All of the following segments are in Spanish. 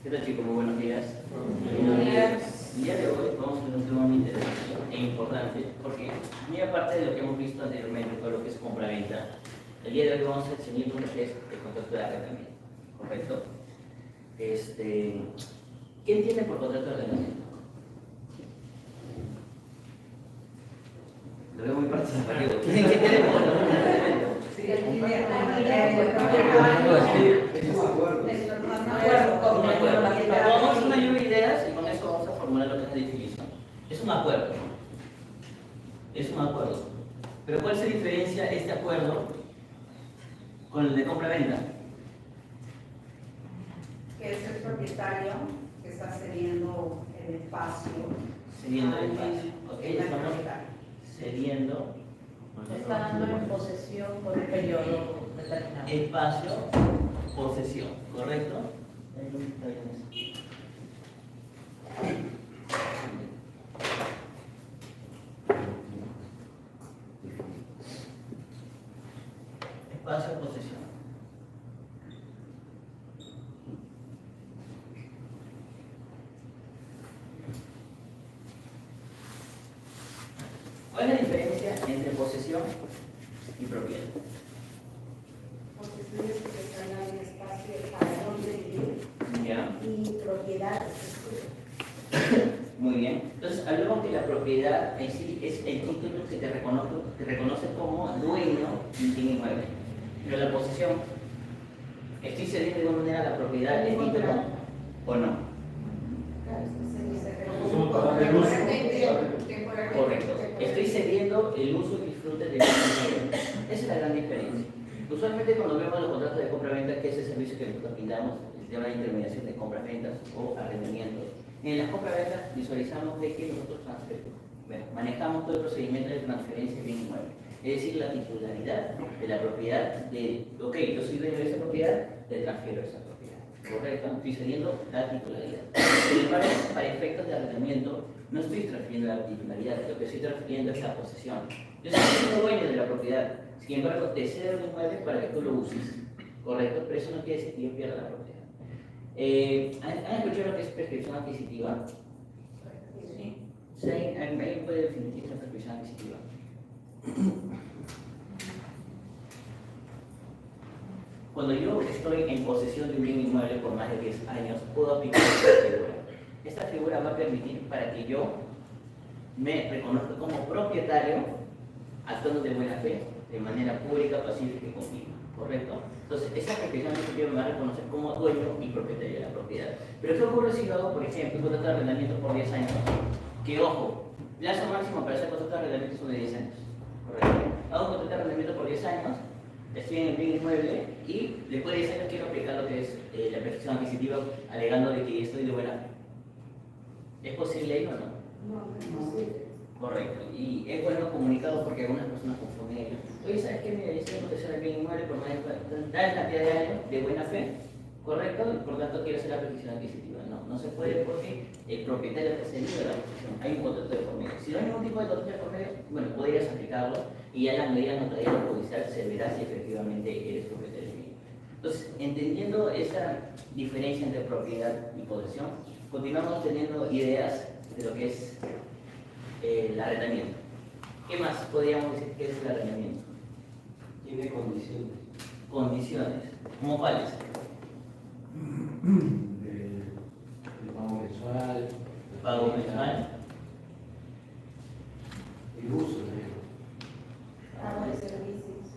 ¿Qué tal, chicos? Muy buenos días. Buenos días. El día de hoy vamos a ver un tema muy interesante e importante porque, muy aparte de lo que hemos visto anteriormente, todo lo que es compra-venta, el día de hoy vamos a enseñar lo que es el contrato de arrendamiento, ¿correcto? ¿Qué entienden por contrato de arrendamiento? Lo veo muy participativo. ¿Qué entienden por contrato de arrendamiento? Vamos a una lluvia de ideas y con eso vamos a formular lo que es la definición. Es un acuerdo. Es un acuerdo. Pero ¿cuál se diferencia este acuerdo con el de compra-venta? Que es el propietario que está cediendo el espacio. Cediendo el espacio. ¿Ok? El Estamos propietario. cediendo. Está dando en posesión por un periodo determinado. Espacio, posesión. ¿Correcto? Espacio, posesión. ¿Cuál es la diferencia entre posesión y propiedad? Posesión es que está en el espacio para donde vivir ¿Ya? y propiedad Muy bien. Entonces, hablamos que la propiedad en sí es el título que te reconoce como dueño de un bien inmueble. Pero la posesión, ¿estoy cediendo de alguna manera la propiedad del título o no? Correcto. Estoy cediendo el uso y disfrute del bien inmueble. Esa es la gran diferencia. Usualmente cuando vemos los contratos de compra-venta, que es el servicio que nosotros brindamos, el tema de intermediación de compra-ventas o arrendamientos, en las compra-ventas visualizamos de que nosotros manejamos todo el procedimiento de transferencia de bien inmueble. Es decir, la titularidad de la propiedad de, ok, yo soy dueño de esa propiedad, le transfiero esa propiedad. Correcto, estoy cediendo la titularidad. Sin embargo, para efectos de arrendamiento, no estoy transfiriendo la titularidad, lo que estoy transfiriendo es la posesión. Yo soy el dueño de la propiedad, sin embargo, te cedo el inmueble para que tú lo uses. Correcto, pero eso no quiere decir que yo pierda la propiedad. ¿Han escuchado lo que es prescripción adquisitiva? Sí. Sí, ¿alguien puede definir qué es la prescripción adquisitiva? Cuando yo estoy en posesión de un bien inmueble por más de 10 años, puedo aplicar esta figura. Esta figura va a permitir para que yo me reconozca como propietario, actuando de buena fe, de manera pública, pacífica y continua. ¿Correcto? Entonces, esa prescripción adquisitiva me va a reconocer como dueño y propietario de la propiedad. Pero ¿qué ocurre si yo hago, por ejemplo, un contrato de arrendamiento por 10 años? Que, ojo, plazo máximo para hacer contrato de arrendamiento son de 10 años. ¿Correcto? Hago un contrato de arrendamiento por 10 años, estoy en el bien inmueble y después de 10 años quiero aplicar lo que es la prescripción adquisitiva alegando de que estoy de buena fe. ¿Es posible ello o no? No, no es posible. Correcto. Y es bueno comunicado porque algunas personas confunden ello. Oye, ¿sabes qué? Mira, yo estoy en posesión del bien inmueble por más de tal cantidad de años de buena fe, correcto, y por tanto quiero hacer la prescripción adquisitiva. No se puede porque el propietario está cedido de la posesión. Hay un contrato de por medio. Si no hay ningún tipo de contrato de por medio, bueno, podrías aplicarlo y ya la medida notarial o judicial se verá si efectivamente eres propietario del bien. Entonces, entendiendo esa diferencia entre propiedad y posesión, continuamos teniendo ideas de lo que es el arrendamiento. ¿Qué más podríamos decir que es el arrendamiento? Tiene condiciones. Condiciones. ¿Cómo cuáles? El pago mensual. El pago mensual. El uso Pago de servicios.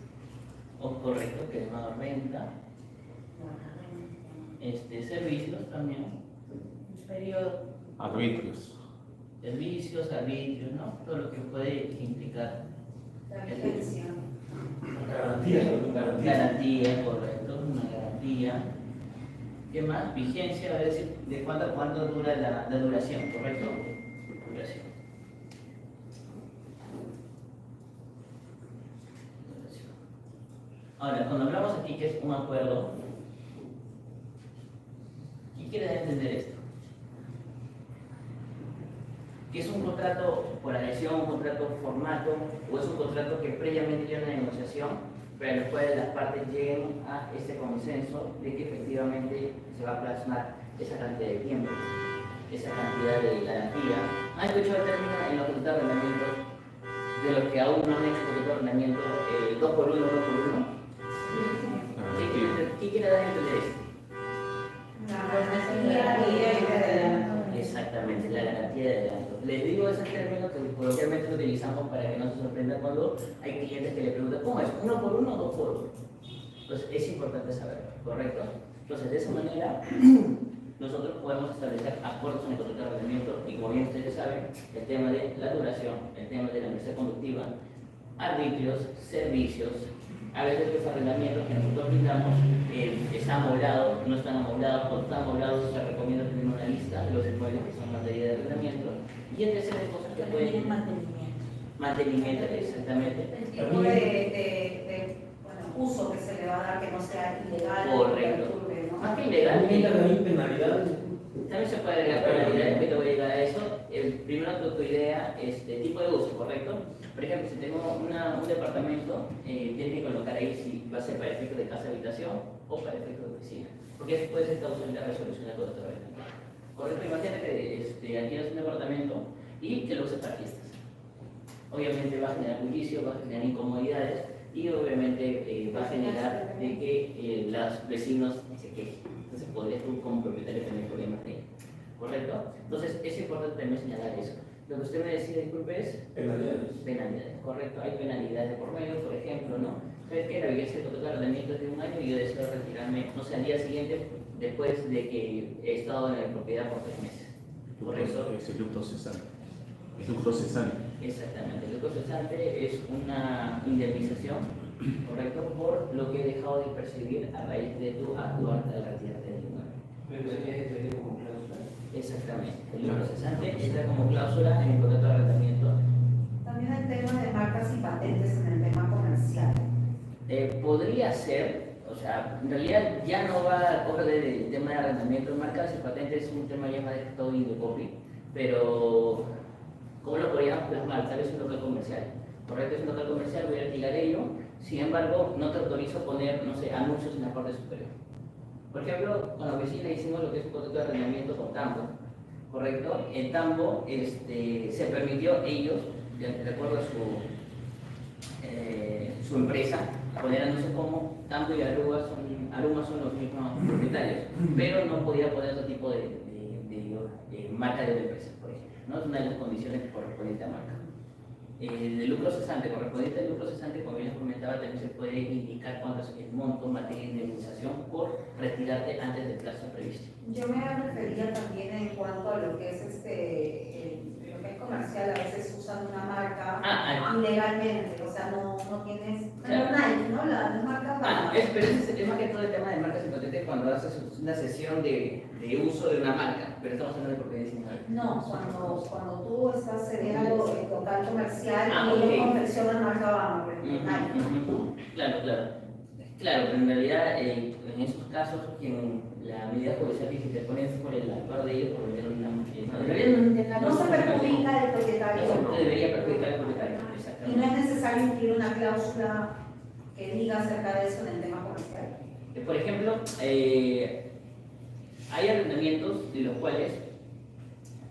O correcto, que es una renta. Servicios también. Un periodo. Arbitrios. Servicios, arbitrios, ¿no? Todo lo que puede implicar. La vigencia. Garantía, correcto, una garantía. ¿Qué más? Vigencia, es decir, de cuánto dura la duración, ¿correcto? Duración. Ahora, cuando hablamos aquí que es un acuerdo, ¿qué quiere dar a entender esto? ¿Que es un contrato por adhesión, un contrato formato, o es un contrato que previamente tiene una negociación pero en los cuales las partes lleguen a este consenso de que efectivamente se va a plasmar esa cantidad de tiempo, esa cantidad de garantía. ¿Han escuchado el término en los contratos de arrendamientos de los que aún no han hecho contrato de arrendamiento 2 por 1, 2 por 1? ¿Qué quiere dar a entender esto? Exactamente, la garantía de adelanto. Les digo ese término que coloquialmente lo utilizamos para que no se sorprenda cuando hay clientes que le preguntan, ¿cómo es? ¿1 por 1 o 2 por 1? Entonces es importante saberlo, ¿correcto? Entonces de esa manera nosotros podemos establecer acuerdos en el contrato de arrendamiento y como bien ustedes saben, el tema de la duración, el tema de la empresa conductiva, arbitrios, servicios, a veces los arrendamientos que nosotros brindamos están amoblados, no están amoblados, cuando están amoblados se recomienda tener una lista de los inmuebles que son materia de arrendamiento y entre esas cosas que pueden... Mantenimiento, exactamente. El tipo de uso que se le va a dar que no sea ilegal. Correcto. Perturbe, ¿no? Más que ilegal, ¿También penalidades? también se puede agregar penalidades, pero voy a llegar a eso. Primero tu idea, tipo de uso, ¿correcto? Por ejemplo, si tengo un departamento, tienes que colocar ahí si va a ser para efectos de casa habitación o para efectos de oficina, porque eso puede ser causa de la resolución de todo esto. Correcto, imagínate que alquilas un departamento y que lo uses para fiestas. Obviamente va a generar bullicio, va a generar incomodidades y obviamente va a generar de que los vecinos se quejen. Entonces podrías tú como propietario tener problemas de ello. ¿Correcto? Entonces es importante también señalar eso. Lo que usted me decía, disculpe, es penalidades, correcto. Hay penalidades de por medio, por ejemplo, ¿no? ¿Sabes qué? La vigencia del contrato de arrendamiento es de 1 año y yo deseo retirarme, no sé, al día siguiente, después de que he estado en la propiedad por 3 meses. ¿Correcto? Es el lucro cesante. Es lucro cesante. Exactamente. El lucro cesante es una indemnización, ¿correcto? Por lo que he dejado de percibir a raíz de tu actuar de retirarte del inmueble. Pero es como cláusula. Exactamente. El lucro cesante entra como cláusula en el contrato de arrendamiento. También el tema de marcas y patentes en el tema comercial. Podría ser, o sea, en realidad ya no va a coger del tema de arrendamiento. Marcas y patentes es un tema ya más de todo y de copy, pero ¿cómo lo podríamos plasmar? Tal vez un local comercial. Correcto, es un local comercial, voy a alquilar ello, sin embargo, no te autorizo poner, no sé, anuncios en la parte superior. Por ejemplo, con la oficina hicimos lo que es un contrato de arrendamiento con Tambo, ¿correcto? En Tambo se permitió ellos, de acuerdo a su empresa, poner anuncios como Tambo y Aruba son los mismos propietarios, pero no podía poner otro tipo de marca de la empresa, por ejemplo, ¿no? Es una de las condiciones correspondientes a marca. El lucro cesante, correspondiente al lucro cesante, como bien les comentaba, también se puede indicar cuánto es el monto en materia de indemnización por retirarte antes del plazo previsto. Yo me refería también en cuanto a lo que es lo que es comercial, a veces usan una marca ilegalmente, o sea, no tienes, pero Nike, ¿no? La marca Pero es más que todo el tema de marcas y patentes cuando haces una sesión de uso de una marca, pero estamos hablando de propiedad singular. No, cuando tú estás cediendo el local comercial y ok. ellos confeccionan marca Bama, por ejemplo, Nike. Claro, pero en realidad en esos casos la medida judicial que se interpone es por el actuar de ellos por vender una en realidad No se perjudica el propietario. no debería perjudicar al propietario, Y no exactamente. es necesario incluir una cláusula que diga acerca de eso en el tema comercial. Por ejemplo, hay arrendamientos de los cuales,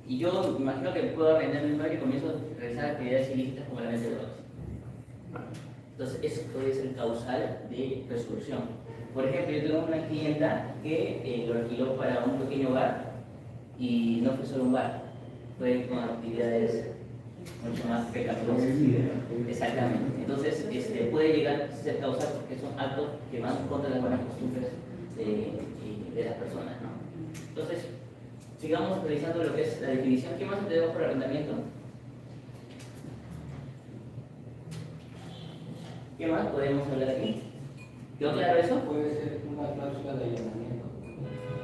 y yo me imagino que puedo arrendar un inmueble y comienzo a realizar actividades ilícitas como la venta de drogas. Entonces, eso puede ser causal de resolución. Por ejemplo, yo tengo una clienta que lo alquiló para un pequeño bar y no fue solo un bar, fue con actividades mucho más pecaminosas. Exactamente. Entonces, puede llegar a ser causal porque son actos que van contra las buenas costumbres de las personas, ¿no? Entonces, sigamos revisando lo que es la definición. ¿Qué más tenemos por arrendamiento? ¿Qué más podemos hablar aquí? ¿Quedó claro eso? Puede ser una cláusula de allanamiento.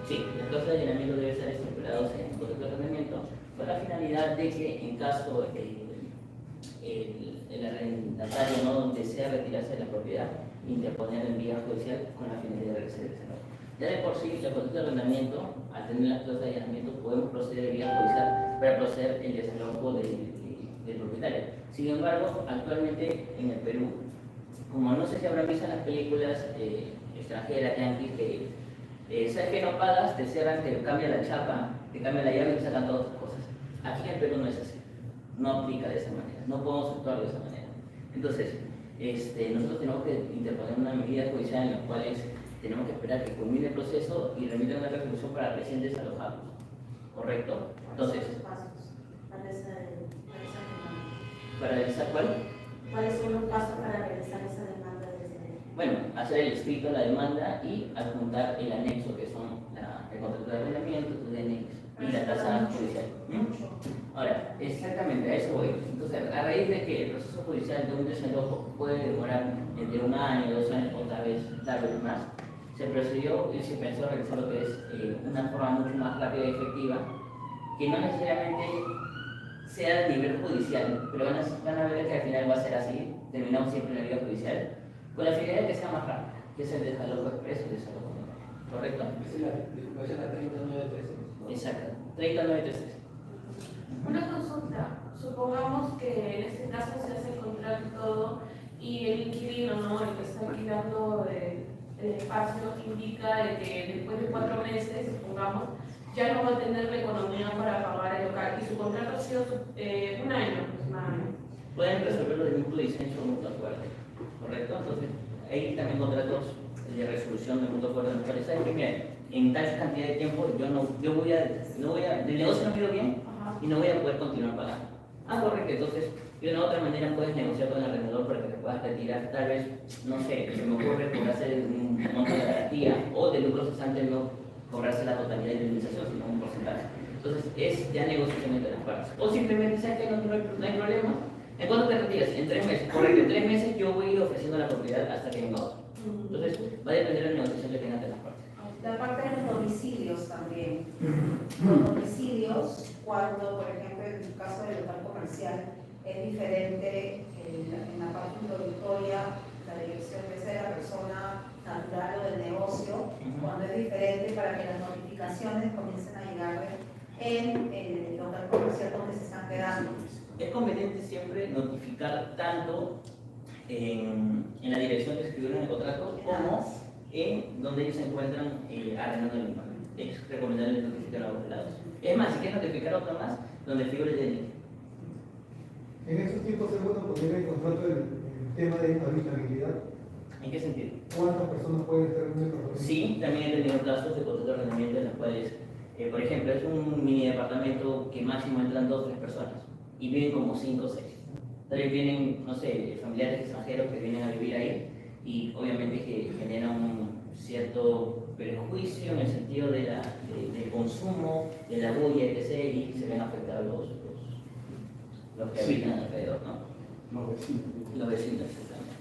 Sí, la cláusula de allanamiento debe estar estipulada en el contrato de arrendamiento con la finalidad de que en caso el arrendatario no desea retirarse de la propiedad, interponer en vía judicial con la finalidad de regresar ese valor. Ya de por sí, el contrato de arrendamiento, al tener la cláusula de allanamiento, podemos proceder vía judicial para proceder el desalojo del propietario. Sin embargo, actualmente en el Perú, como no sé si habrán visto en las películas extranjeras, yanquis, que sabes que no pagas, te cierran, te cambian la chapa, te cambian la llave y te sacan todas tus cosas. Aquí en Perú no es así, no aplica de esa manera, no podemos actuar de esa manera. Entonces, nosotros tenemos que interponer una medida judicial en la cual tenemos que esperar que culmine el proceso y remitan una resolución para recién desalojarlos. ¿Correcto? Entonces, ¿para realizar cuál? ¿Cuáles son los pasos para realizar esa demanda desde? Bueno, hacer el escrito, la demanda y adjuntar el anexo que son el contrato de arrendamiento, tu DNI y la tasa judicial. Ahora, exactamente, a eso voy. Entonces, a raíz de que el proceso judicial de un desalojo puede demorar entre 1 año, 2 años o tal vez más, se procedió y se pensó realizar lo que es una forma mucho más rápida y efectiva, que no necesariamente sea a nivel judicial, pero van a ver que al final va a ser así, terminamos siempre en la vía judicial, con la finalidad de que sea más rápido, que es el desalojo expreso, el desalojo menor. ¿Correcto? Esa es la disposición a 3913. Exacto, 3933. Una consulta. Supongamos que en este caso se hace el contrato y todo, y el inquilino, ¿no? El que está alquilando el espacio indica de que después de 4 meses, supongamos, ya no va a tener la economía para pagar el local y su contrato ha sido 1 año aproximadamente. Pueden resolverlo de mutuo disenso o mutuo acuerdo, ¿correcto? Entonces, hay también contratos de resolución de mutuo acuerdo en los cuales, ¿sabes qué? Mira, en tal cantidad de tiempo el negocio no ha ido bien y no voy a poder continuar pagando. Ah, correcto, entonces, de una u otra manera puedes negociar con el arrendador para que te puedas retirar, tal vez, no sé, se me ocurre cobrarse un monto de garantía o de lucro cesante no cobrarse la totalidad de indemnización, sino un porcentaje. Entonces, es ya negociación entre las partes. O simplemente, ¿sabes que no hay problema? ¿En cuánto te retiras? En 3 meses. Correcto, en 3 meses yo voy a ir ofreciendo la propiedad hasta que venga otro. Entonces, va a depender de la negociación que tengan entre las partes. La parte de los domicilios también. Los domicilios, cuando, por ejemplo, en el caso del local comercial, es diferente en la parte introductoria, la dirección de ser la persona natural o del negocio, cuando es diferente para que las notificaciones comiencen a llegar en el local comercial donde se están quedando. Es conveniente siempre notificar tanto en la dirección que escribieron en el contrato como en donde ellos se encuentran arrendando el inmueble. Es recomendable notificar a ambos lados. Es más, si quieres notificar a otro más, donde figure el DNI. En esos tiempos es bueno poner en el contrato el tema de habitabilidad. ¿En qué sentido? ¿Cuántas personas pueden estar en un departamento? Sí, también he tenido casos de contrato de arrendamiento en los cuales, por ejemplo, es un mini departamento que máximo entran 2 o 3 personas y viven como 5 o 6. Tal vez vienen, no sé, familiares extranjeros que vienen a vivir ahí y obviamente que genera un cierto perjuicio en el sentido del consumo, de la bulla, etc. y se ven afectados los que habitan alrededor, ¿no? Los vecinos, exactamente.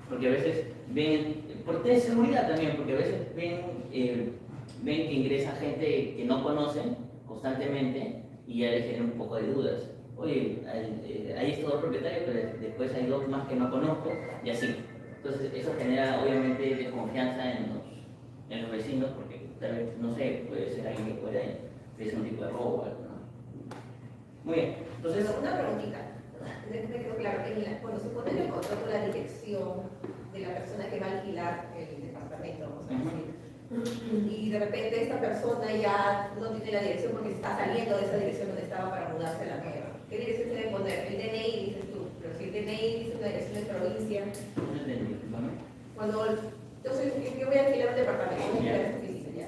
Porque a veces ven, por tema de seguridad también, porque a veces ven que ingresa gente que no conocen constantemente y ya les genera un poco de dudas. Oye, hay estos 2 propietarios, pero después hay 2 más que no conozco y así. Entonces eso genera obviamente desconfianza en los vecinos porque tal vez, no sé, puede ser alguien que pueda hacer un tipo de robo o algo, ¿no? Muy bien, entonces... Una preguntita. Me quedó claro que cuando se pone en el contrato la dirección de la persona que va a alquilar el departamento, vamos a decir, y de repente esta persona ya no tiene la dirección porque está saliendo de esa dirección donde estaba para mudarse a la nueva. ¿Qué dirección se debe poner? El DNI, dices tú, pero si el DNI dice una dirección de provincia, cuando yo voy a alquilar un departamento, voy a alquilar esta oficina, ya,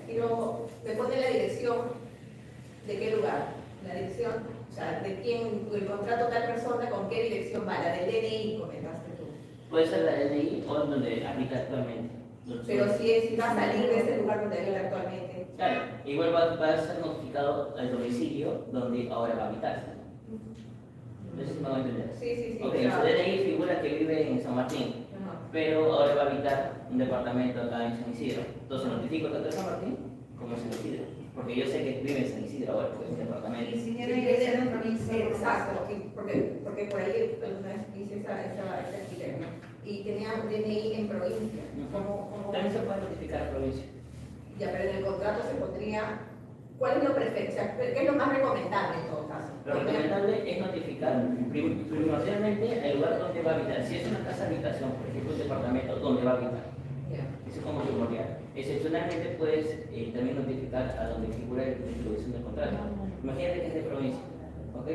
me pone la dirección de qué lugar, la dirección, o sea, de quién, el contrato tal persona, con qué dirección va, la del DNI, comentaste tú. Puede ser la DNI o donde habita actualmente. Pero si va a salir de ese lugar donde vive actualmente. Claro, igual va a ser notificado al domicilio donde ahora va a habitar. No sé si me va a entender. Sí. Ok, Claro. su DNI figura que vive en San Martín, pero ahora va a habitar un departamento acá en San Isidro. Entonces notifico tanto a San Martín como a San Isidro, porque yo sé que vive en San Isidro ahora, porque es un departamento. Y si tiene dirección en provincia. Exacto, porque por ahí alguna vez hice esa alquiler, ¿no? Y tenía un DNI en provincia. ¿Cómo? También se puede notificar a provincia. Ya, pero en el contrato se pondría ¿Cuál es lo preferencial? ¿Qué es lo más recomendable en todo caso? Lo recomendable es notificar primordialmente el lugar donde va a habitar. Si es una casa habitación, por ejemplo, un departamento, donde va a habitar. Eso es como primordial. Excepcionalmente puedes también notificar a donde figura la distribución del contrato. Imagínate que es de provincia, ¿ok?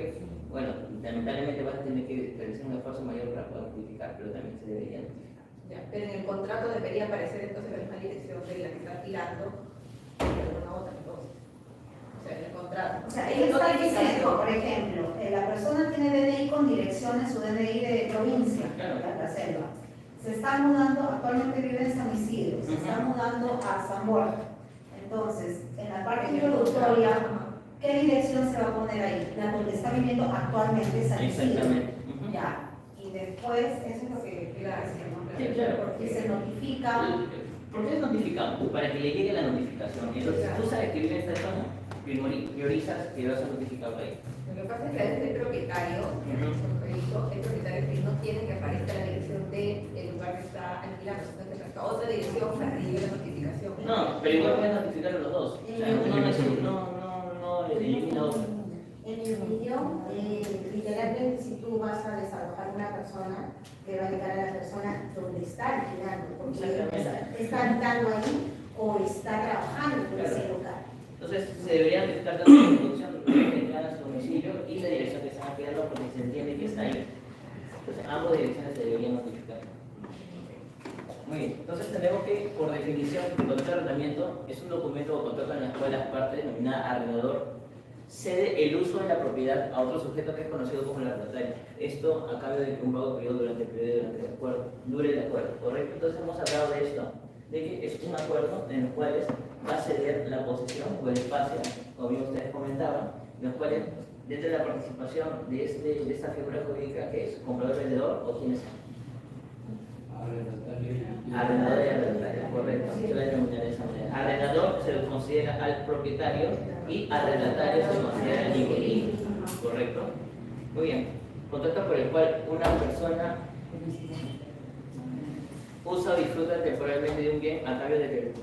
Bueno, lamentablemente vas a tener que realizar un esfuerzo mayor para poder notificar, pero también se debería notificar. Ya, pero en el contrato debería aparecer entonces la misma dirección de la que está tirando de alguna otra entonces. O sea, en el contrato. O sea, ella está diciendo, por ejemplo, la persona tiene DNI con dirección en su DNI de provincia, la selva. Se está mudando, actualmente vive en San Isidro, se está mudando a San Borja. Entonces, en la parte introductoria, ¿qué dirección se va a poner ahí? La donde está viviendo actualmente San Isidro. Exactamente. Ya. Y después, eso es lo que quiero decir, ¿no? Sí, claro. Porque se notifica. ¿Por qué es notificado? Para que le llegue la notificación. Entonces, tú sabes que vive en esta zona, priorizas que vas a notificarlo ahí. Lo que pasa es que a este propietario, el propietario que no tiene que aparezca la dirección del lugar que está alquilando, sino que está otra dirección para que llegue la notificación. No, pero igual puedes notificar a los dos. O sea, no elimina otro. En el vídeo, literalmente, si tú vas a desalojar a una persona, te va a llegar a la persona donde está alquilando, porque está habitando ahí o está trabajando en ese lugar. Entonces, se debería notificar tanto la producción que a su domicilio y la dirección que están alquilando porque se entiende que está ahí. Entonces, ambas direcciones se deberían notificar. Muy bien, entonces tenemos que, por definición, el contrato de arrendamiento es un documento o contrato en el cual las partes, denominada arrendador, cede el uso de la propiedad a otro sujeto que es conocido como el arrendatario. Esto a cambio de que un pago periodo durante el periodo dure el acuerdo, ¿correcto? Entonces hemos hablado de esto, de que es un acuerdo en el cual va a ceder la posesión o el espacio, como bien ustedes comentaban, en los cuales, dentro de la participación de esta figura jurídica, que es comprador-vendedor o quién es. Arrendador y arrendatario, correcto. Yo la denominé de esa manera. Arrendador se lo considera al propietario y arrendatario se considera al inquilino, correcto. Muy bien. Contrato por el cual una persona usa o disfruta temporalmente de un bien a cambio del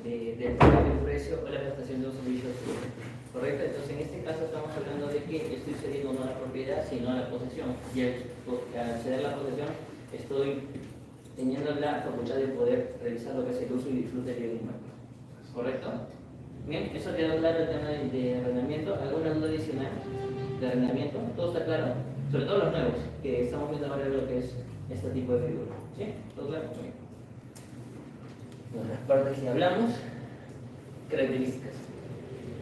pago de un precio o la prestación de un servicio público. ¿Correcto? Entonces, en este caso estamos hablando de que estoy cediendo no a la propiedad, sino a la posesión. Y al ceder la posesión, estoy teniendo la facultad de poder realizar lo que es el uso y disfrute del bien inmueble. ¿Correcto? Bien, eso quedó claro el tema de arrendamiento. ¿Alguna duda adicional de arrendamiento? ¿Todo está claro? Sobre todo los nuevos, que estamos viendo ahora lo que es este tipo de figura. ¿Sí? ¿Todo claro? Muy bien. Bueno, las partes que hablamos, características.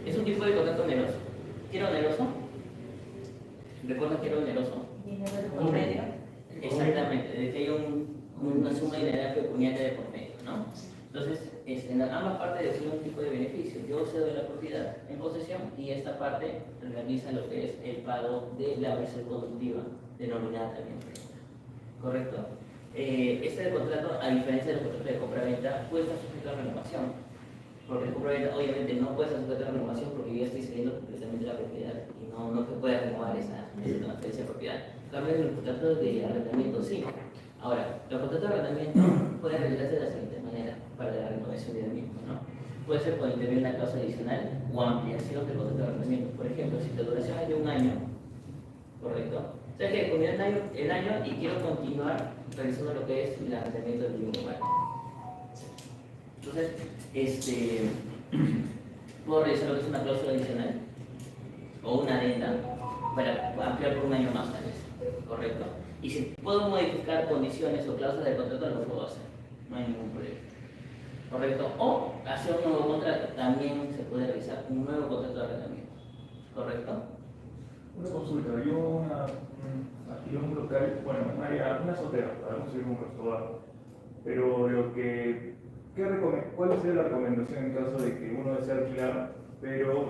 Es un tipo de contrato oneroso. ¿Qué era oneroso? ¿Recuerdan que era oneroso? Dinero de por medio. Exactamente, de que hay una suma de dinero pecuniaria de por medio, ¿no? Entonces, en ambas partes reciben un tipo de beneficio. Yo cedo la propiedad en posesión y esta parte realiza lo que es el pago de la base productiva, denominada también. ¿Correcto? Este contrato, a diferencia de los contratos de compra-venta, puede estar sujeto a renovación. Porque el compra-venta obviamente no puede estar sujeto a renovación porque yo ya estoy cediendo completamente la propiedad y no se puede renovar esa transferencia de propiedad. En cambio, en los contratos de arrendamiento sí. Ahora, los contratos de arrendamiento pueden realizarse de la siguiente manera para la renovación del mismo, ¿no? Puede ser por intervenir una causa adicional o ampliación del contrato de arrendamiento. Por ejemplo, si la duración es de un año, ¿correcto? O sea que culmina el año y quiero continuar realizando lo que es el arrendamiento del mismo lugar. Entonces, puedo realizar lo que es una cláusula adicional o una adenda para ampliar por un año más, tal vez, ¿correcto? Y si puedo modificar condiciones o cláusulas del contrato, lo puedo hacer, no hay ningún problema, ¿correcto? O hacer un nuevo contrato, también se puede realizar un nuevo contrato de arrendamiento, ¿correcto? Una consulta, yo aquí un local, bueno, una azotea para construir un restaurante, pero ¿cuál sería la recomendación en caso de que uno desee alquilar, pero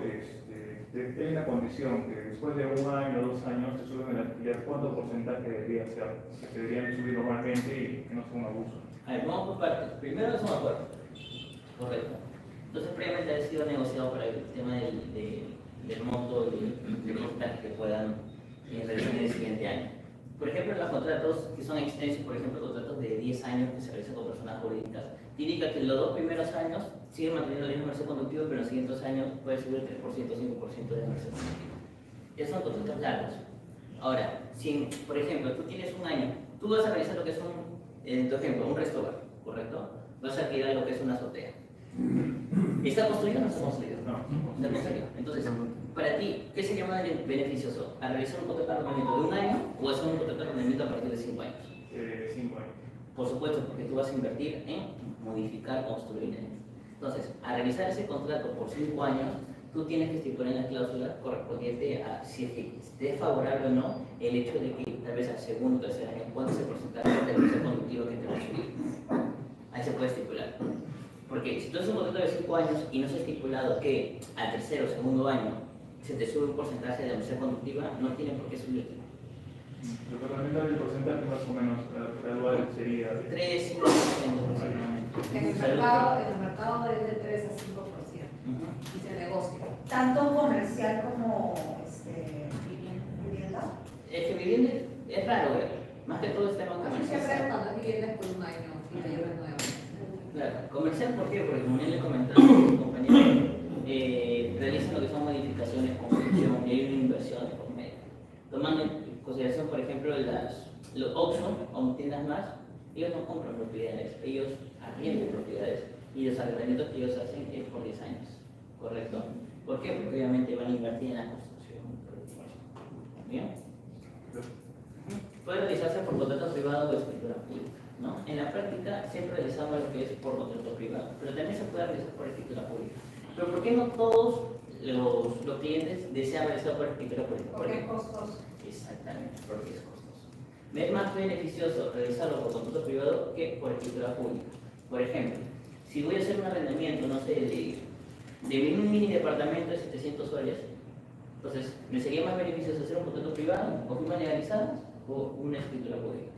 hay una condición que después de un año o 2 años se suben el alquiler? ¿Cuánto porcentaje debería ser? Que se deberían subir normalmente y que no sea un abuso. A ver, vamos por partes. Primero es un acuerdo, correcto. Entonces, previamente ha sido negociado para el tema del monto de porcentaje que puedan realizar en el siguiente año. Por ejemplo, los contratos que son extensos, por ejemplo, contratos de 10 años que se realizan con personas jurídicas, indica que los 2 primeros años sigue manteniendo el mismo merced conductivo, pero en los siguientes años puede subir 3% o 5% de merced conductivo. Esos son contratos largos. Ahora, si, por ejemplo, tú tienes un año, tú vas a realizar lo que es en tu ejemplo, un restaurante, ¿correcto? Vas a alquilar lo que es una azotea. ¿Está construido o no está construido? No. Está construido. Entonces, para ti, ¿qué sería más beneficioso? ¿A realizar un contrato de arrendamiento de un año o hacer un contrato de arrendamiento a partir de 5 años? 5 años. Por supuesto, porque tú vas a invertir en modificar, construir. Entonces, a realizar ese contrato por 5 años, tú tienes que estipular en la cláusula correspondiente a si es que esté favorable o no el hecho de que tal vez al segundo o tercer año cuánto es el porcentaje del merced conductivo que te va a subir. Ahí se puede estipular. Porque si tú haces un contrato de 5 años y no se ha estipulado que al tercer o segundo año se te sube un porcentaje de merced conductiva, no tiene por qué subirte. Lo que también da el porcentaje más o menos gradual sería 3-5% aproximadamente. En el mercado es de 3 a 5%. Y se negocia. Tanto comercial como vivienda. Es que vivienda es raro ver, más que todo es tema Siempre comercial. cuando es viviendas por un año y te llevan nuevo. Claro, comercial, ¿por qué? Porque como ya le comentaba mi compañero, realizan lo que son modificaciones, construcción, y hay una inversión de por medio. Tomando en consideración, por ejemplo, los Oxxo o tiendas más, ellos no compran propiedades, ellos arriendan propiedades y los arrendamientos que ellos hacen es por 10 años, ¿correcto? ¿Por qué? Porque obviamente van a invertir en la construcción. ¿Bien? Puede realizarse por contrato privado o escritura pública, ¿no? En la práctica siempre realizamos lo que es por contrato privado, pero también se puede realizar por escritura pública. Pero ¿por qué no todos los clientes desean realizar por escritura pública? Porque es costoso. Exactamente, porque es costoso. Me es más beneficioso realizarlo por contrato privado que por escritura pública. Por ejemplo, si voy a hacer un arrendamiento, no sé, de un mini departamento de 700 soles, entonces, ¿me sería más beneficioso hacer un contrato privado o firmas legalizadas o una escritura pública?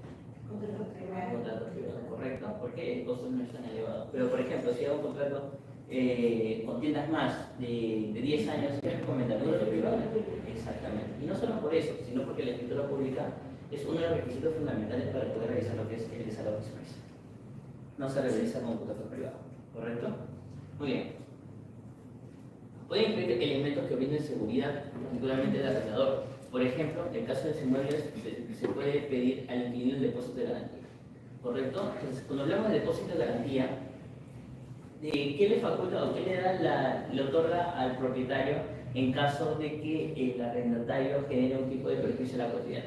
Contrato privado, correcto, porque el costo no es tan elevado. Pero, por ejemplo, si hago un contrato con tiendas más de 10 años, ¿qué recomendaría? ¿Un contrato privado? Exactamente. Y no solo por eso, sino porque la escritura pública es uno de los requisitos fundamentales para poder realizar lo que es el desalojo expreso. No se realiza con contrato privado, ¿correcto? Muy bien. Pueden incluir elementos que brinden seguridad, particularmente del arrendador. Por ejemplo, en el caso de los inmuebles, se puede pedir al inquilino el depósito de garantía, ¿correcto? Entonces, cuando hablamos de depósito de garantía, ¿qué le faculta o qué le otorga al propietario en caso de que el arrendatario genere un tipo de perjuicio a la propiedad?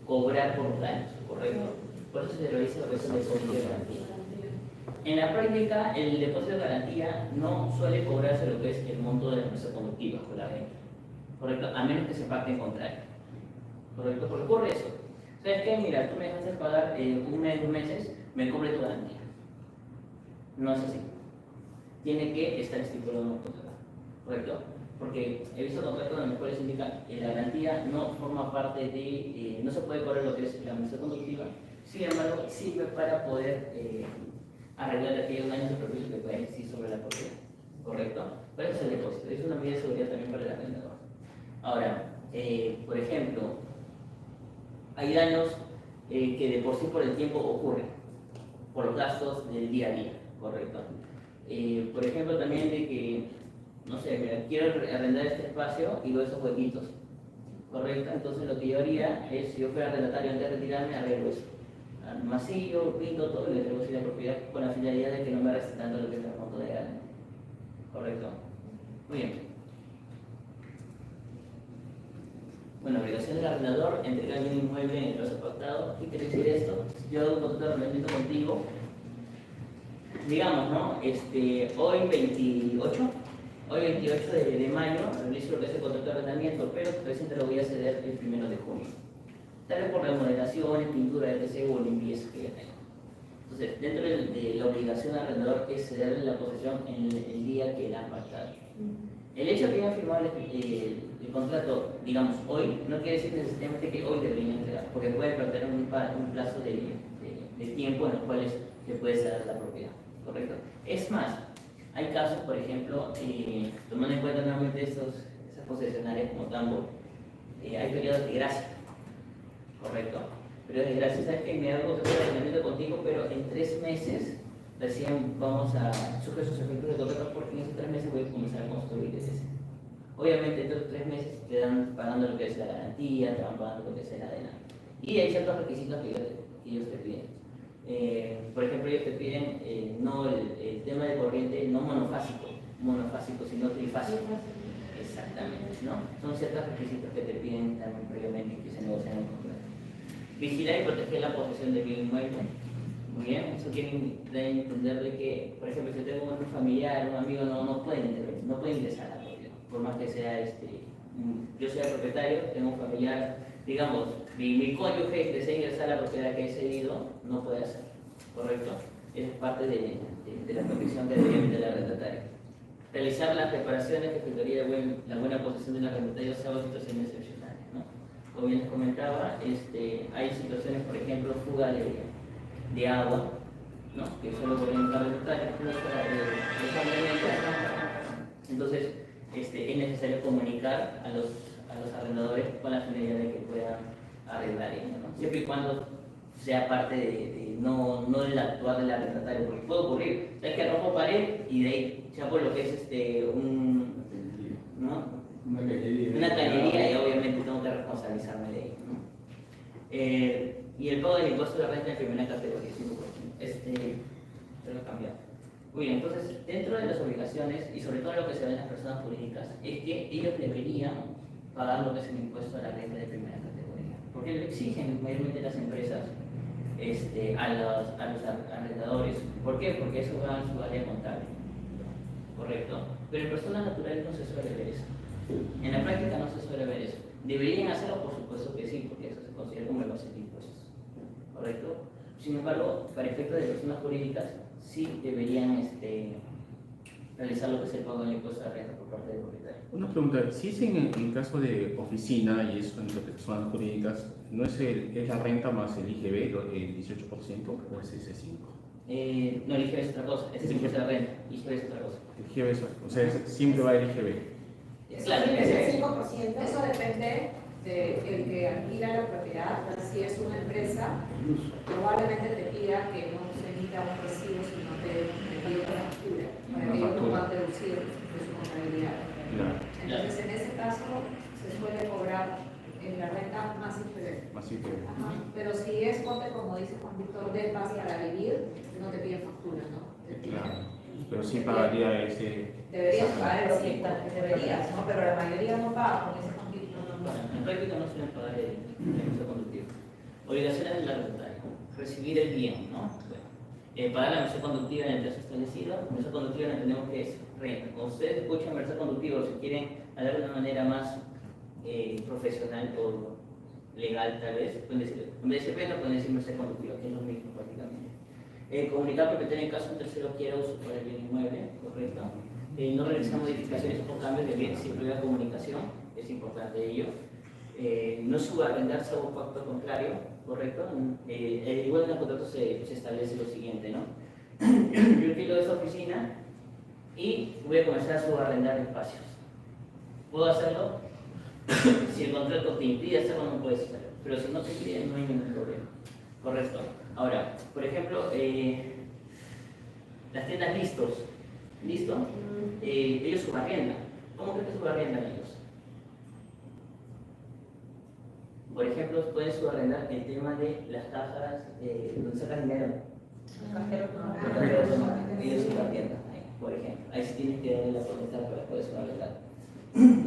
Cobrar por daños, ¿correcto? Por eso se realiza lo que es el depósito de garantía. En la práctica, el depósito de garantía no suele cobrarse lo que es el monto de la empresa conductiva con la renta, ¿correcto? A menos que se pacte en contrario, ¿correcto? ¿Por qué ocurre eso? ¿Sabes qué? Mira, tú me dejaste pagar un mes, 2 meses, me cobre tu garantía. No es así. Tiene que estar estipulado en un contrato, ¿correcto? Porque he visto contratos en los cuales indica que la garantía no forma parte de, no se puede cobrar lo que es la empresa conductiva, sin embargo, sirve para poder arreglar aquellos daños de perjuicio que pueden existir sobre la propiedad, ¿correcto? Pero eso es el depósito, es una medida de seguridad también para el arrendador. Ahora, por ejemplo, hay daños que de por sí por el tiempo ocurren, por los gastos del día a día, ¿correcto? Por ejemplo, también de que, no sé, mira, quiero arrendar este espacio y veo esos huequitos, ¿correcto? Entonces lo que yo haría es, si yo fuera arrendatario antes de retirarme, arreglo eso. Masillo, pinto todo y le traigo la propiedad con la finalidad de que no me reste tanto lo que es el monto de garantía. ¿Correcto? Muy bien. Bueno, obligación del arrendador, entregar un inmueble en el plazo pactado. ¿Qué quiere decir esto? Yo hago un contrato de arrendamiento contigo. Digamos, ¿no? Hoy 28 de mayo realizo lo que es el contrato de arrendamiento, pero recién te lo voy a ceder el 1 de junio. Tal vez por remodelaciones, pintura, etc. o limpieza que ya tengo. Entonces, dentro de la obligación del arrendador es cederle la posesión en el día que la han pactado. El hecho de que hayan firmado el contrato, digamos, hoy, no quiere decir necesariamente que hoy deberían entregar, porque puede perder un plazo de tiempo en los cuales le puede ceder la propiedad, ¿correcto? Es más, hay casos, por ejemplo, tomando en cuenta nuevamente esas posesionarias como Tambo, hay periodos de gracia. Correcto. Pero desde gracias a que me hago contrato de arrendamiento contigo, pero en 3 meses recién vamos a sufrir sus efectos de contrato porque en esos 3 meses voy a comenzar a construir desde cero. Obviamente, en estos 3 meses te dan pagando lo que es la garantía, te van pagando lo que es el adelanto. Y hay ciertos requisitos que ellos te piden. Por ejemplo, ellos te piden no el tema de corriente, no monofásico, sino trifásico. Exactamente, ¿no? Son ciertos requisitos que te piden también previamente que se negocian en el contrato. Vigilar y proteger la posesión del bien inmueble. Muy bien, eso quiere entender de que, por ejemplo, si tengo un familiar, un amigo, no puede intervenir, no puede ingresar a la propiedad. Por más que sea, yo sea propietario, tengo un familiar, digamos, mi cónyuge desea ingresar a la propiedad que he cedido, no puede hacer, ¿correcto? Es parte de la protección que debería meter el arrendatario. Realizar las reparaciones que efectuaría la buena posesión del arrendatario salvo situaciones excepcionales, ¿no? Como bien les comentaba, hay situaciones, por ejemplo, fuga de agua, ¿no? Que solo pueden estar arrendatarios, entonces es necesario comunicar a los arrendadores con la finalidad de que puedan arrendar ellos, ¿no? Siempre y cuando sea parte de no del actuar del arrendatario, porque puede ocurrir, es que rompo pared y de ahí ya por lo que es una cañería y obviamente tengo que responsabilizarme de ello, ¿no? Y el pago del impuesto de la renta en primera categoría, 5%. Pero cambiado. Muy bien, entonces, dentro de las obligaciones, y sobre todo lo que se ve en las personas jurídicas, es que ellos deberían pagar lo que es el impuesto a la renta de primera categoría. Porque lo exigen mayormente las empresas a los arrendadores. ¿Por qué? Porque eso va en su área contable. ¿Correcto? Pero en personas naturales no se suele ver eso. En la práctica no se suele ver eso. ¿Deberían hacerlo? Por supuesto que sí, porque eso se considera como evasión de impuestos. ¿Correcto? Sin embargo, para efectos de personas jurídicas, sí deberían realizar lo que es el pago del impuesto de renta por parte del propietario. Una pregunta, si es en caso de oficina y eso en personas jurídicas, ¿no es la renta más el IGB, el 18% o es ese 5%? No, el IGB es otra cosa, ese es el impuesto de renta, IGB es otra cosa. El IGB es, o sea, siempre va el IGB. Claro, es el 5%. Eso depende del que alquila la propiedad. Si es una empresa, probablemente te pida que no se emita un recibo, sino te pida una factura para que ellos lo puedan deducir de su contabilidad. Entonces, en ese caso, se suele cobrar en la renta más IGB. Más IGB. Ajá. Pero si es ponte, como dice Juan Víctor, de paz para vivir, no te piden factura, ¿no? Claro. Pero sí pagaría ese. Deberías pagar el 5, deberías, ¿no? Pero la mayoría no paga con ese concepto. En práctica no suelen pagar el impuesto conductivo. Obligaciones del arrendatario. Recibir el bien, ¿no? Bueno, pagar la mensualidad conductiva en el plazo establecido. Mensualidad conductiva entendemos que es renta. Cuando ustedes escuchan mensualidad conductiva, si quieren hablar de una manera más profesional o legal, tal vez, pueden decir, en vez de decir renta, pueden decir mensualidad conductiva, que es lo mismo prácticamente. Comunicar propietario en caso un tercero quiera uso para el bien inmueble, ¿correcto? No realizar modificaciones o cambios de bien sin previa comunicación, es importante ello. No subarrendarse a un pacto contrario, ¿correcto? Igual en el contrato se establece lo siguiente, ¿no? Yo alquilo esa oficina y voy a comenzar a subarrendar espacios. ¿Puedo hacerlo? Si el contrato te impide hacerlo, no puedes hacerlo. Pero si no te impide, no hay ningún problema. ¿Correcto? Ahora, por ejemplo, las tiendas listos. ¿Listo? Ellos subarriendan. ¿Cómo crees que subarriendan ellos? Por ejemplo, pueden subarrendar el tema de las cajas donde sacan dinero. Ellos subarriendan, por ejemplo. Ahí sí tienes que darle la potestad para poder subarrendar.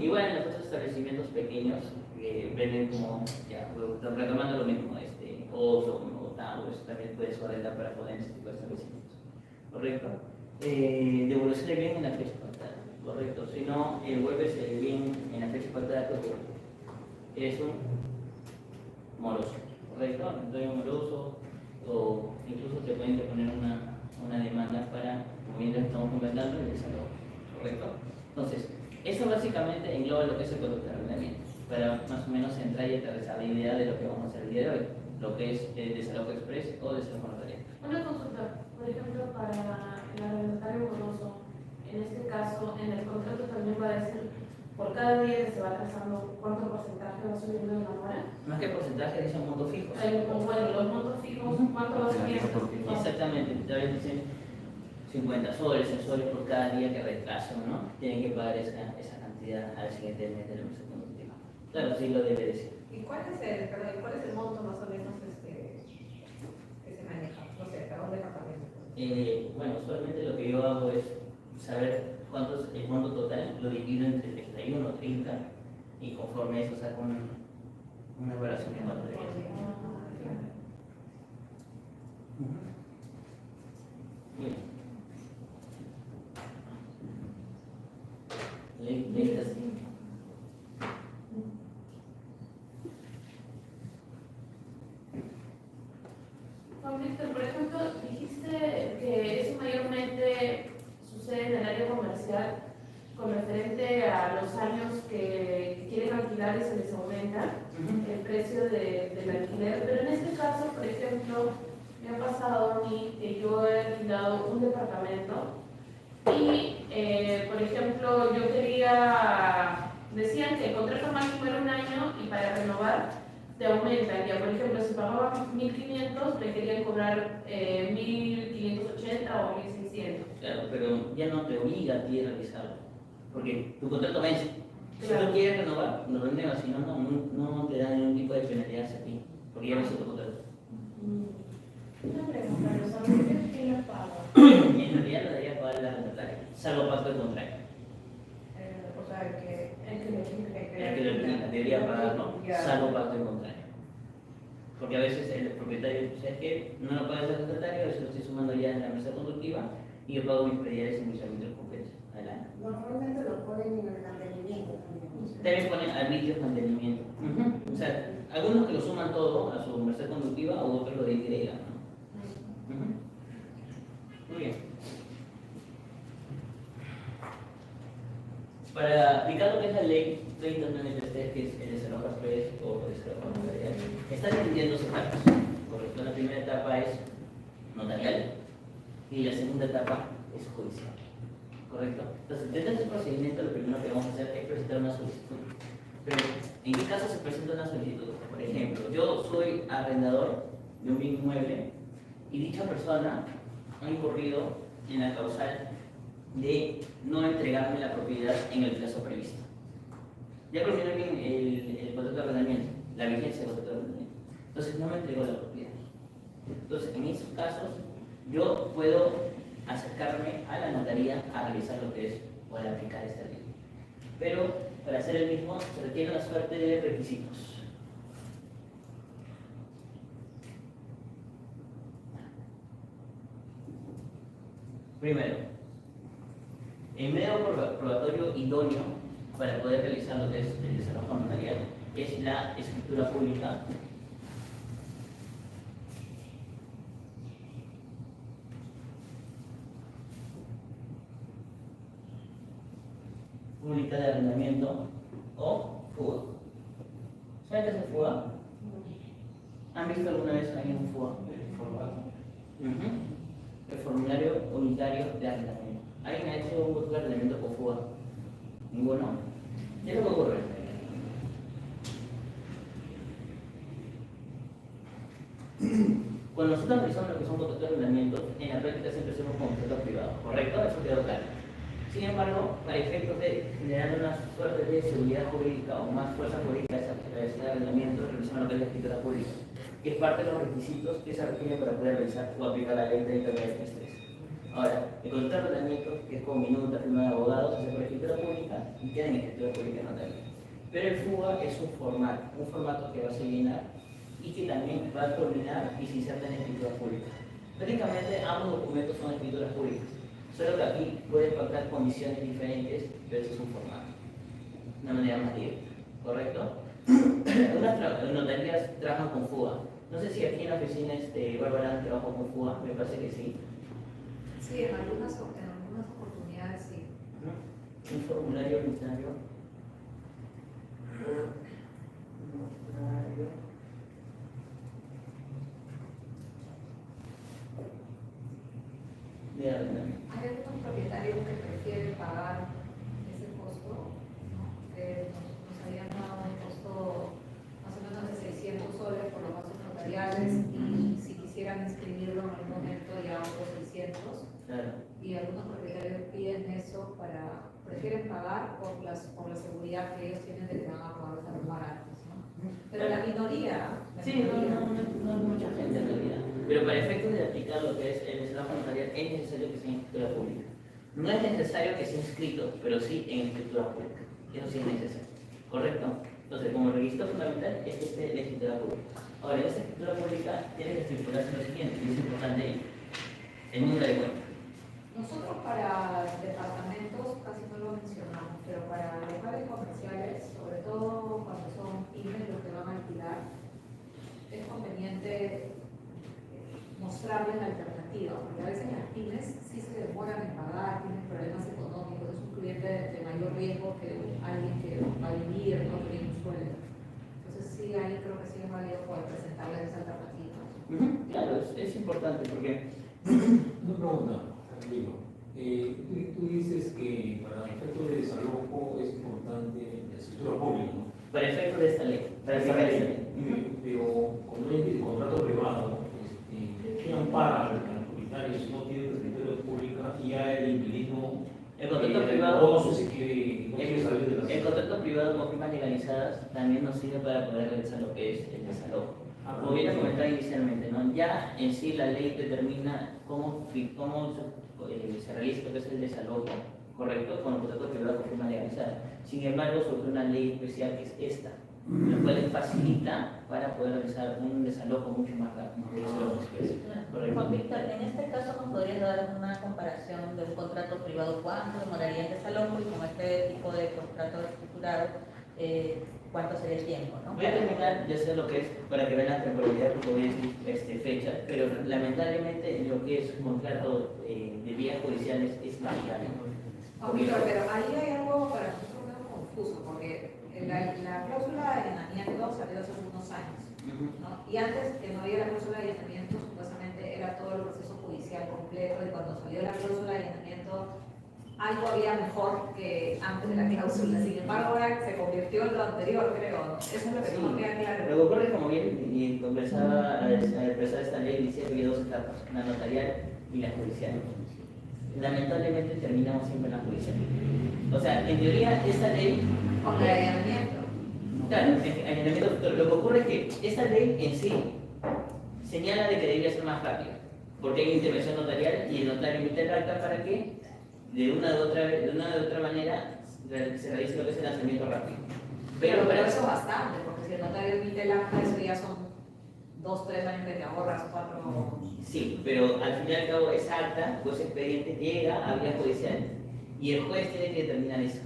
Igual en los otros establecimientos pequeños que venden como, ya, retomando lo mismo, Oxxo o Tauro, eso también puede subarrendar para poder en ese tipo de establecimientos. ¿Correcto? Devolución del bien en la fecha pactada, correcto. Si no, vuelves el bien en la fecha pactada, eres un moroso, correcto. Entonces, moroso, o incluso te pueden poner una demanda para, como bien estamos comentando, el desalojo, correcto. Entonces, eso básicamente engloba lo que es el conducto de arrendamiento, para más o menos entrar y aterrizar la idea de lo que vamos a hacer el día de hoy, lo que es el desalojo express o desalojo notarial. Una consulta, por ejemplo, para el arrendatario moroso, en este caso, en el contrato también va a decir, por cada día que se va atrasando, ¿cuánto porcentaje va subiendo en la hora? Más que porcentaje, dicen montos fijos. Bueno, los montos fijos, ¿cuánto va subiendo? Exactamente, tal vez dicen 50 soles, 100 soles por cada día que retrasan, ¿no? Tienen que pagar esa cantidad al siguiente mes de la mesa conductiva. Claro, sí lo debe decir. ¿Y cuál es el monto más o menos que se maneja? No sé, para un departamento. Bueno, usualmente lo que yo hago es saber cuánto es el monto total, lo divido entre 31 o 30 y conforme eso saco una evaluación de cuánto debería ser. Bien. ¿Listas? Juan Víctor, por ejemplo, dijiste que eso mayormente sucede en el área comercial con referente a los años que quieren alquilar y se les aumenta el precio del alquiler. Pero en este caso, por ejemplo, me ha pasado a mí que yo he alquilado un departamento y, por ejemplo, yo decían que el contrato máximo era un año y para renovar te aumentan. Ya, por ejemplo, si pagaba 1.500, me querían cobrar 1.580 o 1.600. Claro, pero ya no te obliga a ti a realizarlo, porque tu contrato vence. Si Claro. tú quieres renovar, lo renuevas, si no, no te dan ningún tipo de penalidad a ti, porque ya vence tu contrato. Una pregunta, ¿los arbitrios quién los paga? En realidad lo debería pagar la arrendataria, salvo pacto de contrario. O sea, el que El que lo alquila debería pagarlo, salvo pacto de contrario. Porque a veces el propietario dice, ¿sabes qué? No lo pagas al arrendatario, eso lo estoy sumando ya en la mesa conductiva y yo pago mis prediales y mis arbitrios completos. Adelante. Normalmente lo ponen en el mantenimiento también. También ponen arbitrios mantenimiento. O sea, algunos que lo suman todo a su merced conductiva o otros lo disgregan, ¿no? Muy bien. Para aplicar lo que es la ley 3093, que es el desalojo express o desalojo notarial, está dividido en dos etapas. Correcto, la primera etapa es notarial y la segunda etapa es judicial. ¿Correcto? Entonces, dentro de este procedimiento, lo primero que vamos a hacer es presentar una solicitud. Pero, ¿en qué caso se presenta una solicitud? Por ejemplo, yo soy arrendador de un bien inmueble y dicha persona ha incurrido en la causal de no entregarme la propiedad en el plazo previsto. Ya culminó el contrato de arrendamiento, la vigencia del contrato de arrendamiento. Entonces, no me entregó la propiedad. Entonces, en esos casos, yo puedo acercarme a la notaría a realizar lo que es o a aplicar esta ley. Pero para hacer el mismo se requiere una suerte de requisitos. Primero, el medio probatorio idóneo para poder realizar lo que es el desalojo notarial es la escritura pública. Pública de arrendamiento o fuga. ¿Saben qué es el fuga? ¿Han visto alguna vez alguien un fuga? El formulario unitario de arrendamiento. ¿Alguien ha hecho un contrato de arrendamiento con fuga? ¿Ninguno? ¿Qué es lo que ocurre? Cuando nosotros realizamos lo que son contratos de arrendamiento, en la práctica siempre hacemos con contratos privados, ¿correcto? Eso quedó claro. Sin embargo, para efectos de generar una suerte de seguridad jurídica o más fuerza jurídica de ese arrendamiento, realizamos lo que es la escritura pública, que es parte de los requisitos que se requieren para poder realizar o aplicar la ley 3093. Ahora, el contrato de arrendamiento, que es con minuta, firma de abogados, se hace por escritura pública y queda en escritura pública notaria. Pero el fuga es un formato que va a llenar y que también va a culminar y se inserta en escritura pública. Prácticamente ambos documentos son escrituras públicas. Solo que aquí pueden pactar condiciones diferentes, pero ese es un formato, una manera más directa, ¿correcto? Algunas notarías trabajan con fuga. No sé si aquí en la oficina Bárbara trabaja con fuga, me parece que sí. Sí, en algunas oportunidades sí. Un formulario unitario. De arrendamiento. Hay algunos propietarios que prefieren pagar ese costo, ¿no? Nos habían dado un costo más o menos de 600 soles por los gastos notariales y si quisieran inscribirlo en algún momento ya otros 600. Claro. Y prefieren pagar por la seguridad que ellos tienen de que van a poder estar baratos, ¿no? Pero la minoría... Sí, no es mucha gente en realidad. Pero para efectos de aplicar lo que es el desarrollo notarial es necesario que sea en escritura pública. No es necesario que sea inscrito, pero sí en escritura pública. Eso sí es necesario. ¿Correcto? Entonces, como requisito fundamental es que esté la escritura pública. Ahora, en esta escritura pública tiene que estipulase lo siguiente, y es importante el número de cuenta. Nosotros para departamentos casi no lo mencionamos, pero para locales comerciales, sobre todo cuando son pymes los que van a alquilar, es conveniente mostrarles la alternativa, porque a veces las pymes sí se demoran en pagar, tienen problemas económicos, es un cliente de mayor riesgo que alguien que va a vivir, no tiene un sueldo. Entonces sí, ahí creo que sí es válido poder presentarles esa alternativa. Claro, es importante porque... Una pregunta, Camilo. Tú dices que para efectos de desalojo es importante la escritura pública, ¿no? Para efectos de esta ley, para aplicar esta ley. Pero cuando hay contrato privado, ¿qué ampara al propietario si no tiene escritura pública y ya el inquilino? El contrato privado... no sé si quiere salir de la... El contrato privado con firmas legalizadas también nos sirve para poder realizar lo que es el desalojo. Como bien comentaba inicialmente, ¿no? Ya en sí la ley determina cómo se realiza lo que es el desalojo, ¿correcto? Con el contrato privado con firma legalizada. Sin embargo, sobre una ley especial que es esta, la cual facilita para poder realizar un desalojo mucho más rápido. Juan Víctor, en este caso nos podrías dar una comparación de un contrato privado, cuánto demoraría el desalojo y con este tipo de contrato estructurado, cuánto sería el tiempo, ¿no? Voy a terminar de hacer lo que es, para que vean la temporalidad, porque voy a decir fechas, pero lamentablemente lo que es contrato de vías judiciales es más caro. Pero ahí hay algo para nosotros medio confuso, porque la cláusula de allanamiento salió hace unos años, ¿no? Y antes que no había la cláusula de allanamiento, supuestamente era todo el proceso judicial completo, y cuando salió la cláusula de allanamiento, algo había mejor que antes de la cláusula. Sin embargo, ahora se convirtió en lo anterior, creo. Eso es lo que no queda claro. Lo que ocurre, como bien y conversaba al expresar esta ley, dice que había dos etapas, la notarial y la judicial. Lamentablemente terminamos siempre en la judicial. O sea, en teoría, esta ley... Con el allanamiento. Claro, allanamiento, lo que ocurre es que esta ley en sí señala de que debería ser más rápido, porque hay intervención notarial y el notario emite el acta para que de una de otra manera se realice lo que es el lanzamiento rápido. Pero eso es bastante, porque si el notario emite el acta, eso ya son 2, 3 años que te ahorras, 4. Sí, pero al fin y al cabo esa acta, pues expediente llega a vía judicial y el juez tiene que determinar eso.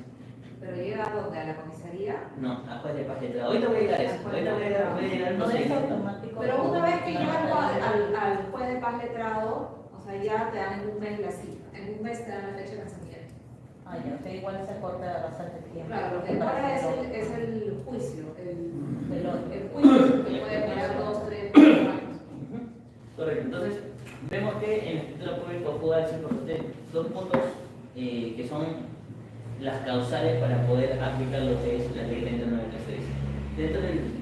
¿Pero llega a dónde? ¿A la comisaría? No, a juez de paz letrado. Ahorita voy a llegar a eso. Ahorita voy a llegar al No es procedimiento. automático. Pero una vez que llegas al juez de paz letrado, o sea, ya te dan en un mes la cita, en un mes te dan la fecha de lanzamiento. Ah, ya, o sea, igual se corta bastante tiempo. Claro, lo que ahora es el juicio, el el juicio que puede durar 2, 3, 4 años. Correcto, entonces vemos que en la escritura pública puedo decir dos puntos que son las causales para poder aplicar lo que es la ley 3096.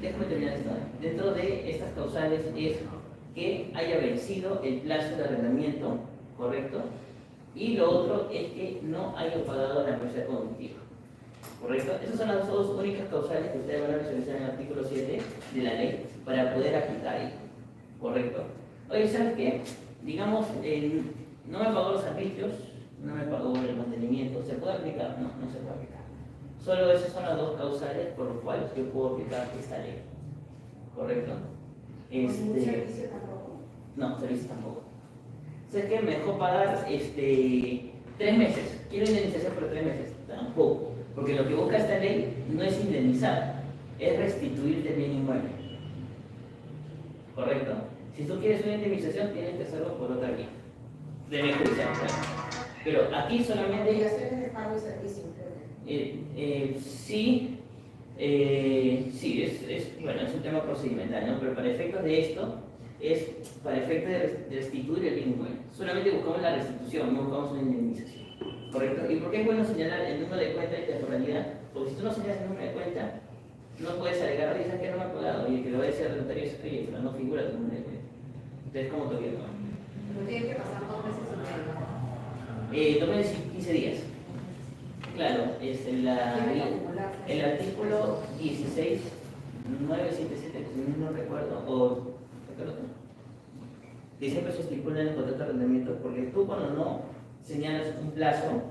Déjame terminar esto. Dentro de estas causales es que haya vencido el plazo de arrendamiento, ¿correcto? Y lo otro es que no haya pagado la empresa conductiva, ¿correcto? Esas son las dos únicas causales que ustedes van a visualizar en el artículo 7 de la ley para poder aplicar ahí, ¿correcto? Oye, ¿sabes qué? Digamos, no me pagó los servicios, no me pagó el mantenimiento, ¿se puede aplicar? No, no se puede aplicar. Solo esas son las dos causales por las cuales yo puedo aplicar esta ley, ¿correcto? ¿Servicio tampoco? No, servicio tampoco. ¿Sabes qué? Me dejó pagar 3 meses. Quiero indemnización por 3 meses. Tampoco. Porque lo que busca esta ley no es indemnizar, es restituirte el bien inmueble. ¿Correcto? Si tú quieres una indemnización, tienes que hacerlo por otra vía. De vía judicial, claro. Pero aquí solamente... Obligaciones de pago de servicio, creo. Sí, bueno, es un tema procedimental, ¿no? Pero para efectos de esto, es para efectos de restituir el bien inmueble. Solamente buscamos la restitución, no buscamos una indemnización, ¿correcto? ¿Y por qué es bueno señalar el número de cuenta y temporalidad? Porque si tú no señalas el número de cuenta, no puedes alegar, dices que no me ha pagado, y el que lo va a decir al notario es, oye, pero no figura tu número de cuenta. Entonces, ¿cómo todavía no? Pero tiene que pasar 2 meses y medio. 2 meses y 15 días. Claro, es el artículo 16.977, si no recuerdo, o que siempre se estipula en el contrato de arrendamiento, porque tú cuando no señalas un plazo,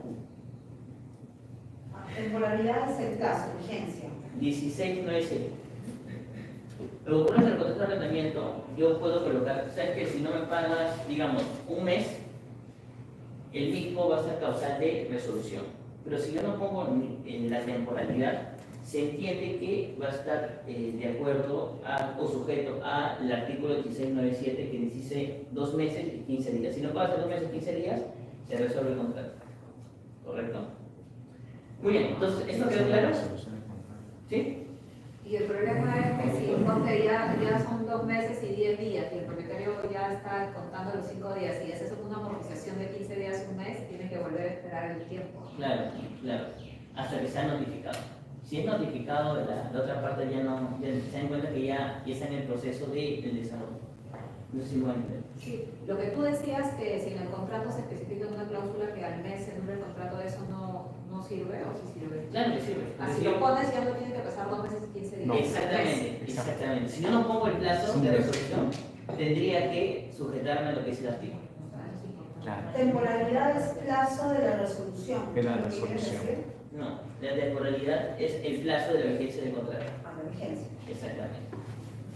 Temporalidad es el plazo, vigencia. 16.97. Pero con el contrato de arrendamiento, yo puedo colocar, sabes que si no me pagas, digamos, un mes, el mismo va a ser causal de resolución. Pero si yo no pongo en la temporalidad, se entiende que va a estar de acuerdo o sujeto al artículo 1697 que dice 2 meses y 15 días. Si no pagas 2 meses y 15 días, se resuelve el contrato. ¿Correcto? Muy bien, entonces, ¿esto quedó claro? ¿Sí? Y el problema es que si ponte ya son 2 meses y 10 días y el propietario ya está contando los 5 días y haces una amortización de 15 días, un mes, tiene que volver a esperar el tiempo. Claro, claro. Hasta que sea notificado. Si es notificado, la otra parte ya no, ya se dan cuenta que ya está en el proceso del desarrollo. No sé si me voy a entender. Sí, lo que tú decías que si en el contrato se especifica una cláusula que al mes se dure el contrato, ¿eso no sirve o sí sirve? Claro que sirve. Así lo pones ya no tiene que pasar 2 meses y 15 días. No. Exactamente, exactamente. Si yo no pongo el plazo de resolución, tendría que sujetarme a lo que es el artículo. Claro. Temporalidad es plazo de la resolución. De la ¿Lo que quieres resolución. decir? No, la temporalidad es el plazo de la vigencia del contrato. A la vigencia. Exactamente.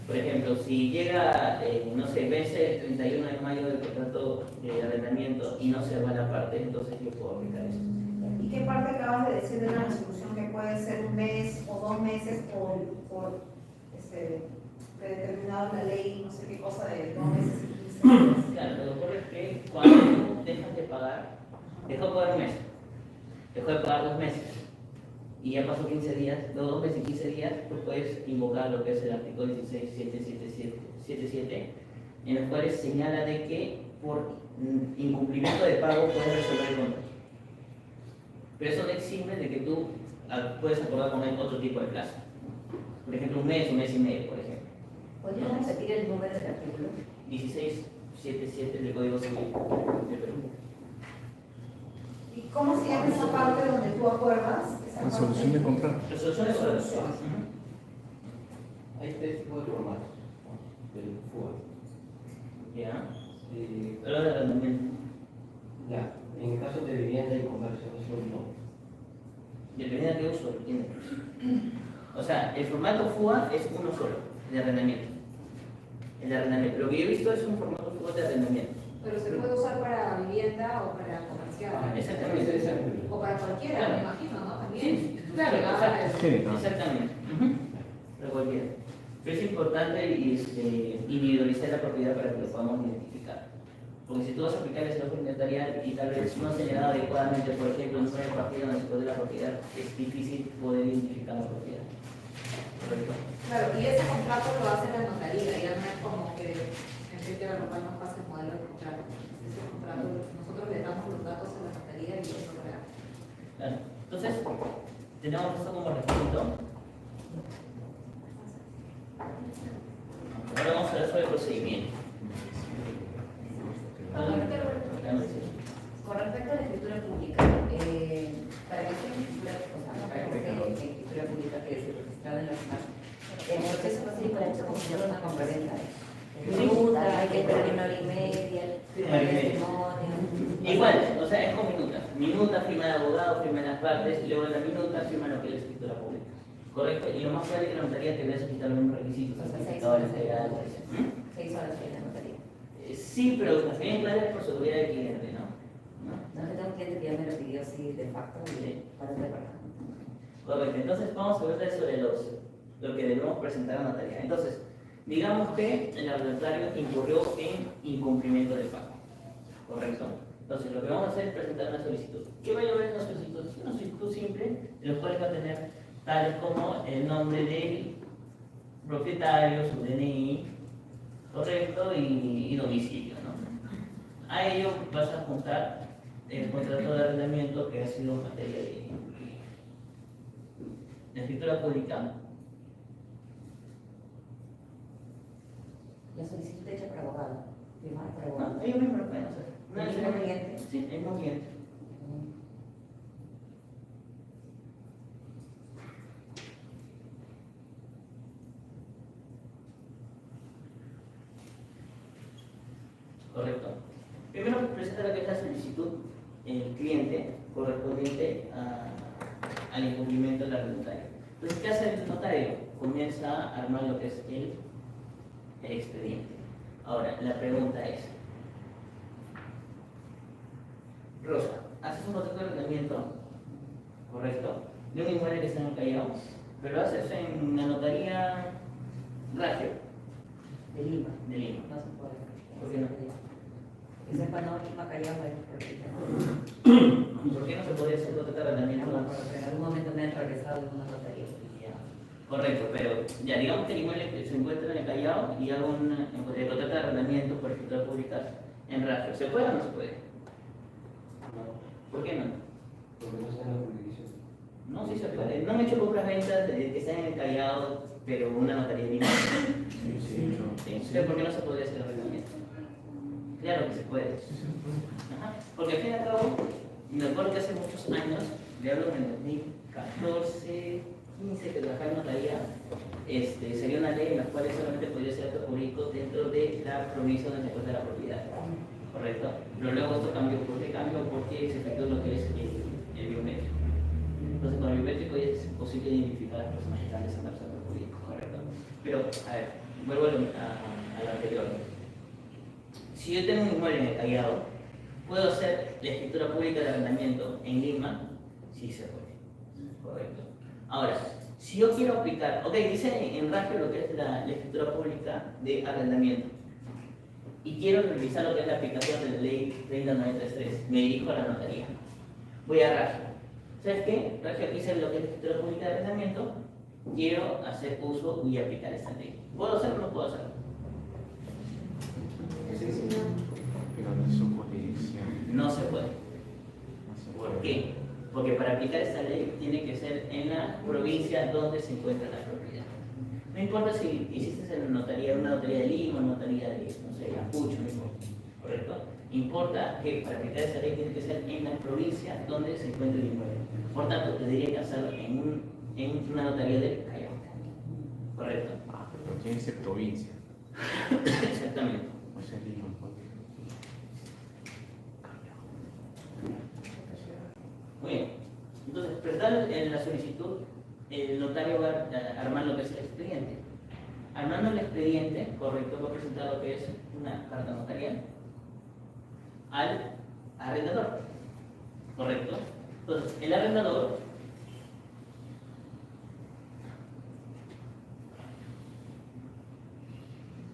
Por ejemplo, si llega, no sé, vence el 31 de mayo del contrato de arrendamiento y no se va la parte, entonces yo puedo aplicar eso. ¿Y qué parte acabas de decir de una resolución que puede ser un mes o 2 meses por predeterminado en la ley, no sé qué cosa de 2 meses y 15 días? Claro, lo que ocurre es que cuando tú dejas de pagar, dejó de pagar un mes, dejó de pagar 2 meses, y ya pasó 15 días, los 2 meses y 15 días, tú puedes invocar lo que es el artículo 16.777, en los cuales señala de que por incumplimiento de pago puedes resolver el contrato. Pero eso no exime de que tú puedes acordar con él otro tipo de plazo. Por ejemplo, un mes y medio, por ejemplo. ¿Podrías repetir el número del artículo? 16.77 del Código Civil de Perú. ¿Y cómo se llama esa parte donde tú acuerdas? Esa Resolución de parte? contrato. Resolución de Resolución. Hay 3 tipos de formatos del FUA. Ya. Pero de arrendamiento. Ya, en el caso de vivienda y comercio, eso no. Depende de qué uso lo tiene. O sea, el formato FUA es uno solo, de arrendamiento. El de arrendamiento. Lo que yo he visto es un formato FUA de arrendamiento. Pero se puede usar para vivienda o para comercial. Exactamente. O para cualquiera, Claro. me imagino, ¿no? También. Sí, claro, exacto. Sí, claro. Exactamente. Para cualquiera. Pero es importante individualizar la propiedad para que lo podamos identificar. Porque si tú vas a aplicar el desarrollo inventarial y tal vez no has señalado adecuadamente, por ejemplo, el número de partido en el sector de la propiedad, es difícil poder identificar la propiedad. ¿Correcto? Claro, y ese contrato lo hace la notaría, ya no es como que en sitio de lo cual nos pasa el modelo de contrato. Ese contrato, nosotros le damos los datos a la notaría y eso lo real. Claro. Entonces, tenemos esto como requisito. Ahora vamos a hablar sobre el procedimiento. Con respecto a la escritura pública, para que sea una escritura pública que se registrada en la CIMAC, el proceso va a ser igual como si fuera una compraventa. Minuta, hay que esperar 1 hora y media, testimonio. Igual, o sea, es con minuta. Minuta, firma el abogado, firma las partes, y luego en la minuta firma lo que es la escritura pública. ¿Correcto? Y lo más probable es que la notaría te vea solicitar los mismos requisitos. O sea, 6 certificado de horas legalidad, de 6 horas de la notaría. Sí, pero también claro por seguridad del cliente, ¿no? No, yo tengo un cliente que ya me lo pidió así de facto y para el departamento. Correcto, entonces vamos a hablar sobre lo que debemos presentar a la notaría. Entonces, digamos que el arrendatario incurrió en incumplimiento de pago. ¿Correcto? Entonces, lo que vamos a hacer es presentar una solicitud. ¿Qué va a llevar en la solicitud? Una solicitud simple, de los cuales va a tener tales como el nombre del propietario, su DNI, correcto, y domicilio, ¿no? A ello vas a juntar el contrato de arrendamiento que ha sido materia de escritura pública. La solicitud hecha por abogado, firmada por abogado. No, ellos mismos lo pueden hacer. ¿El mismo cliente? Sí, el mismo cliente. ¿correcto? Primero presenta lo que es la solicitud el cliente correspondiente al incumplimiento del arrendatario. Entonces, ¿qué hace el notario? Comienza a armar lo que es el expediente. Ahora, la pregunta es, Rosa, haces un contrato de arrendamiento, ¿correcto? De un inmueble que está en el Callao, pero lo haces en la notaría Ragio. De Lima. De Lima. No se puede. ¿Por qué no? Que sepa, no, Lima Callao es propiedad. ¿Por qué no se podría hacer contrato de arrendamiento? Porque en algún momento me han regresado de una notaría. Correcto, pero ya digamos que el inmueble que se encuentra en el Callao y hago un contrato de arrendamiento por escritura pública en Ragio. ¿Se puede o no se puede? ¿Por qué no? Porque no está en la jurisdicción. No, sí se puede. No me he hecho compras-ventas que están en el Callao, pero una notaría libre. Sí. Entonces, ¿por qué no se podría hacer el arrendamiento? Claro que se puede. Ajá. Porque al fin y al cabo, me acuerdo que hace muchos años, le hablo en el 2014, 15, que trabajaba en notaría, salió una ley en la cual solamente podía ser acto jurídico dentro de la provincia donde se encuentra la propiedad. ¿Correcto? Pero luego esto cambió. ¿Por qué cambió? Porque se efectuó lo que es el biométrico. Entonces, con el biométrico ya es posible identificar a las personas que están desarrollando el acto jurídico. ¿Correcto? Pero, a ver, vuelvo a lo anterior. Si yo tengo un inmueble en el Callao, ¿puedo hacer la escritura pública de arrendamiento en Lima? Sí se puede. Correcto. Ahora, si yo quiero aplicar, ok, dice en Ragio lo que es la escritura pública de arrendamiento, y quiero revisar lo que es la aplicación de la ley 3093, me dirijo a la notaría. Voy a Ragio. ¿Sabes qué? Ragio aquí dice lo que es la escritura pública de arrendamiento, quiero hacer uso y aplicar esta ley. ¿Puedo hacerlo o no puedo hacerlo? Pero no es su jurisdicción. No se puede. ¿Por qué? Porque para aplicar esta ley tiene que ser en la provincia donde se encuentra la propiedad. No importa si hiciste en una notaría de Lima, una notaría de, no sé, Ayacucho, no importa. ¿Correcto? Importa que para aplicar esta ley tiene que ser en la provincia donde se encuentra el inmueble. Por tanto, tendría que hacerlo en una notaría del Callao. ¿Correcto? Pero tiene que ser provincia. Exactamente. O sea, Lima. Muy bien. Entonces, presentar en la solicitud, el notario va a armar lo que es el expediente. Armando el expediente, correcto, va a presentar lo que es una carta notarial al arrendador. Correcto. Entonces, el arrendador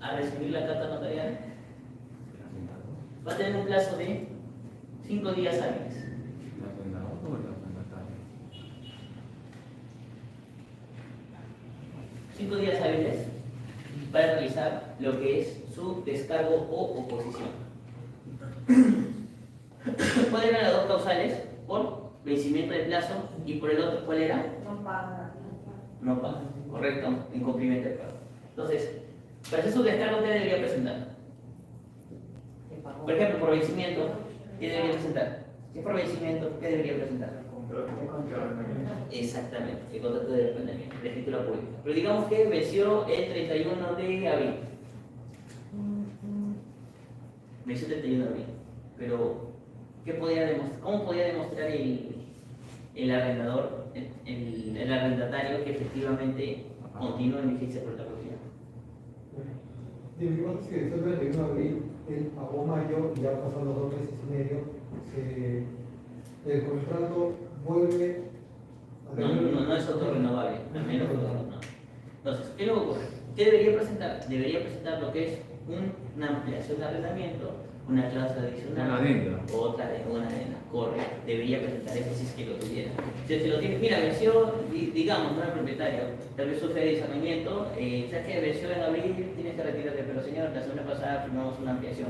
a recibir la carta notarial va a tener un plazo de 5 días hábiles. ¿El arrendador o el arrendatario? 5 días hábiles para realizar lo que es su descargo o oposición. ¿Cuáles eran las dos causales? Por vencimiento de plazo y por el otro, ¿cuál era? No paga. No paga, ¿correcto? Incumplimiento de pago. Entonces, para hacer su descargo, ¿qué debería presentar? Por ejemplo, por vencimiento, ¿qué debería presentar? Si es por vencimiento, ¿qué debería presentar? Exactamente, el contrato de arrendamiento, de escritura pública. Pero digamos que venció el 31 de abril. Venció el 31 de abril. Pero, ¿cómo podía demostrar el arrendador, el arrendatario, que efectivamente continúa en vigencia por la propiedad? Digamos que después del 31 de abril, él pagó mayo y ya pasaron los 2 meses y medio, el contrato vuelve a No es autorrenovable, al menos no. Entonces, ¿qué luego ocurre? ¿Qué debería presentar? Debería presentar lo que es una ampliación de arrendamiento, una cláusula adicional, Una adenda. una adenda, correcto. Debería presentar eso si es que lo tuviera. Si lo tiene, mira, venció, digamos, no el propietario, tal vez sufre de discernimiento, ya que venció en abril, tienes que retirarte, pero señor, la semana pasada firmamos una ampliación.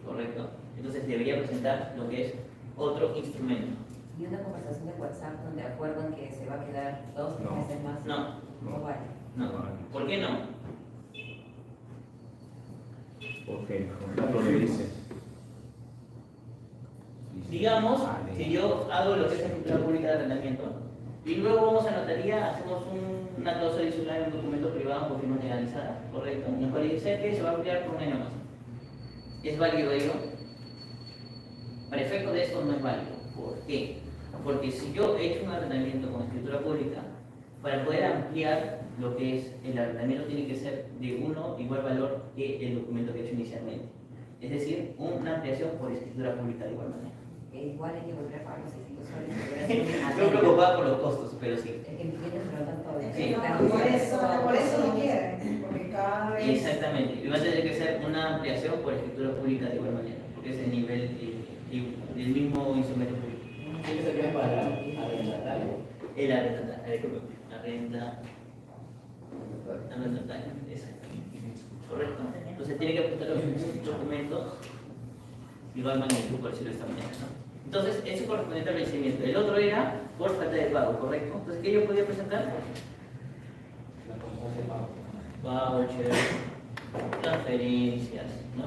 Correcto. Entonces debería presentar lo que es otro instrumento. Y una conversación de WhatsApp donde acuerdan que se va a quedar 2 o 3 No. meses más. No, vale. no. ¿Por qué no? Porque el contrato le dice. Digamos que yo hago lo que es la escritura pública de arrendamiento y luego vamos a notaría, hacemos una cláusula adicional en un documento privado por firma legalizada, correcto, en el cual dice que se va a ampliar por un año más. ¿Es válido ello? Para efecto de esto no es válido. ¿Por qué? Porque si yo he hecho un arrendamiento con escritura pública, para poder ampliar lo que es el arrendamiento tiene que ser de igual valor que el documento que he hecho inicialmente. Es decir, una ampliación por escritura pública de igual manera. Igual hay que volver a pagar los 600 soles. Estoy preocupado por los costos, pero sí. Es que me quieren preguntar todo. Sí. Por eso no quieren, porque cada vez... Exactamente. Y va a tener que ser una ampliación por escritura pública de igual manera, porque es el nivel del mismo instrumento público. ¿Qué sería para arrendatario? El arrendatario. Arrendatario, exacto. Correcto. Entonces tiene que apuntar los documentos de igual magnitud, por decirlo de esta manera, ¿no? Entonces, eso correspondiente al vencimiento. El otro era por falta de pago, ¿correcto? Entonces, ¿qué yo podía presentar? La constancia de pago. Voucher, transferencias, ¿no?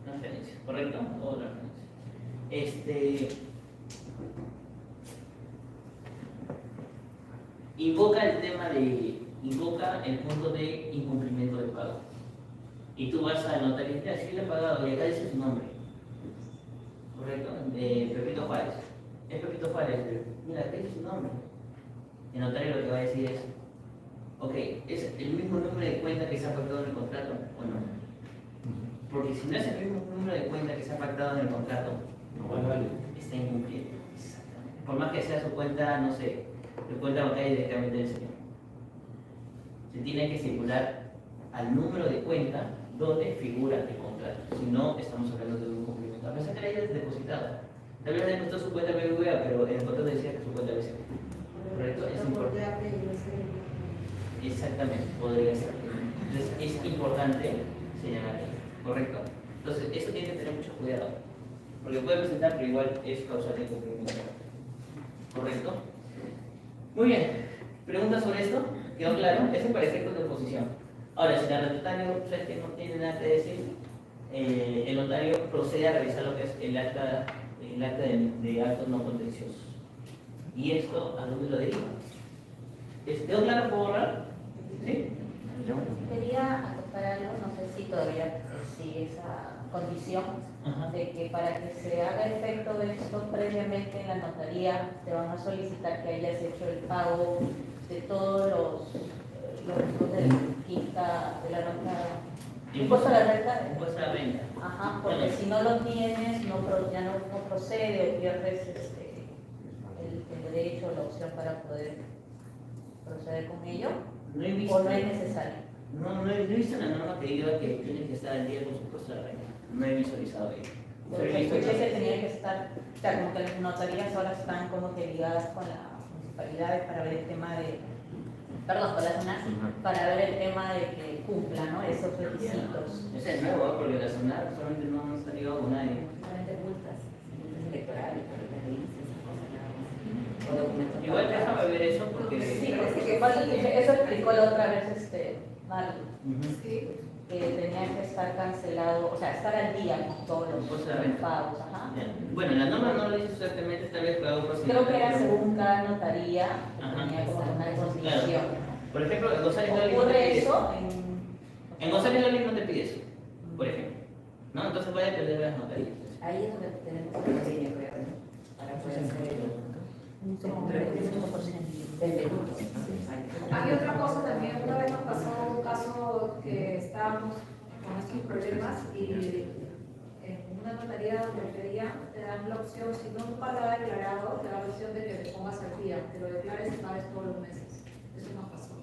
Transferencias, ¿correcto? O transferencias. Invoca el punto de incumplimiento de pago. Y tú vas a notar que si le he pagado y acá dice su nombre. ¿Correcto? De Pepito Juárez. Es Pepito Juárez, pero mira, acá dice su nombre. El notario lo que va a decir es, ok, ¿es el mismo número de cuenta que se ha pactado en el contrato o no? Porque si no es el mismo número de cuenta que se ha pactado en el contrato, está incumpliendo. Exactamente. Por más que sea su cuenta, no sé, su cuenta bancaria directamente del señor. Se tiene que circular al número de cuenta donde figura el contrato. Si no, estamos hablando de un incumplimiento. A pesar que la haya depositado. Tal vez demostró su cuenta BBVA, pero en el contrato decía que su cuenta BCP. ¿Correcto? Es importante. Exactamente, podría ser. Entonces, es importante señalar eso. ¿Correcto? Entonces, eso tiene que tener mucho cuidado. Porque puede presentar, pero igual es causal de incumplimiento. ¿Correcto? Muy bien. ¿Preguntas sobre esto? ¿Quedó claro? Eso para efectos de oposición. Ahora, si el arrendatario sabes que no tiene nada que decir, el notario procede a revisar lo que es el acta de actos no contenciosos. ¿Y esto a dónde lo deriva? ¿Quedó claro? ¿Puedo borrar? ¿Sí? Quería acotar algo, no sé si todavía sigue esa condición, de que para que se haga efecto de esto previamente en la notaría te van a solicitar que hayas hecho el pago de todos los de quinta de la nota. Impuesto a la renta. Impuesto a la renta. Ajá, porque si no lo tienes, ya no procede o pierdes el derecho o la opción para poder proceder con ello. No he visto, ¿O no es necesario? No he visto en la norma que diga que tienes que estar al día con su impuesto a la renta. No he visualizado ello. Porque escuché que tenía que estar, o sea, como que las notarías ahora están como que ligadas con la municipalidad para ver el tema de, perdón, con la zona, para ver el tema de que cumpla, ¿no? Esos requisitos. Ese es nuevo, porque la zona solamente no está ligado con nadie. Solamente multas electorales, Igual déjame ver eso porque... Sí, eso explicó la otra vez Marlon. Sí. Que tenía que estar cancelado, o sea, estar al día con todos los pagos. Ajá. Bueno, la norma no lo dice exactamente, tal vez pueda por Creo que era según cada notaría, tenía como una condición. Claro. Por ejemplo, en González Loli no te ¿Ocurre pide eso? En González Loli no te pide eso, por ejemplo. ¿No? Entonces puede depender de las notarías. Ahí es donde tenemos una línea, creo, ¿no? Para poder hacer Hay otra cosa también, una vez nos pasó un caso que estábamos con estos problemas y en una notaría donde pedía, te dan la opción, si no nunca lo has declarado, te dan la opción de que te pongas al día, que lo declares y pagues todos los meses. Eso nos pasó.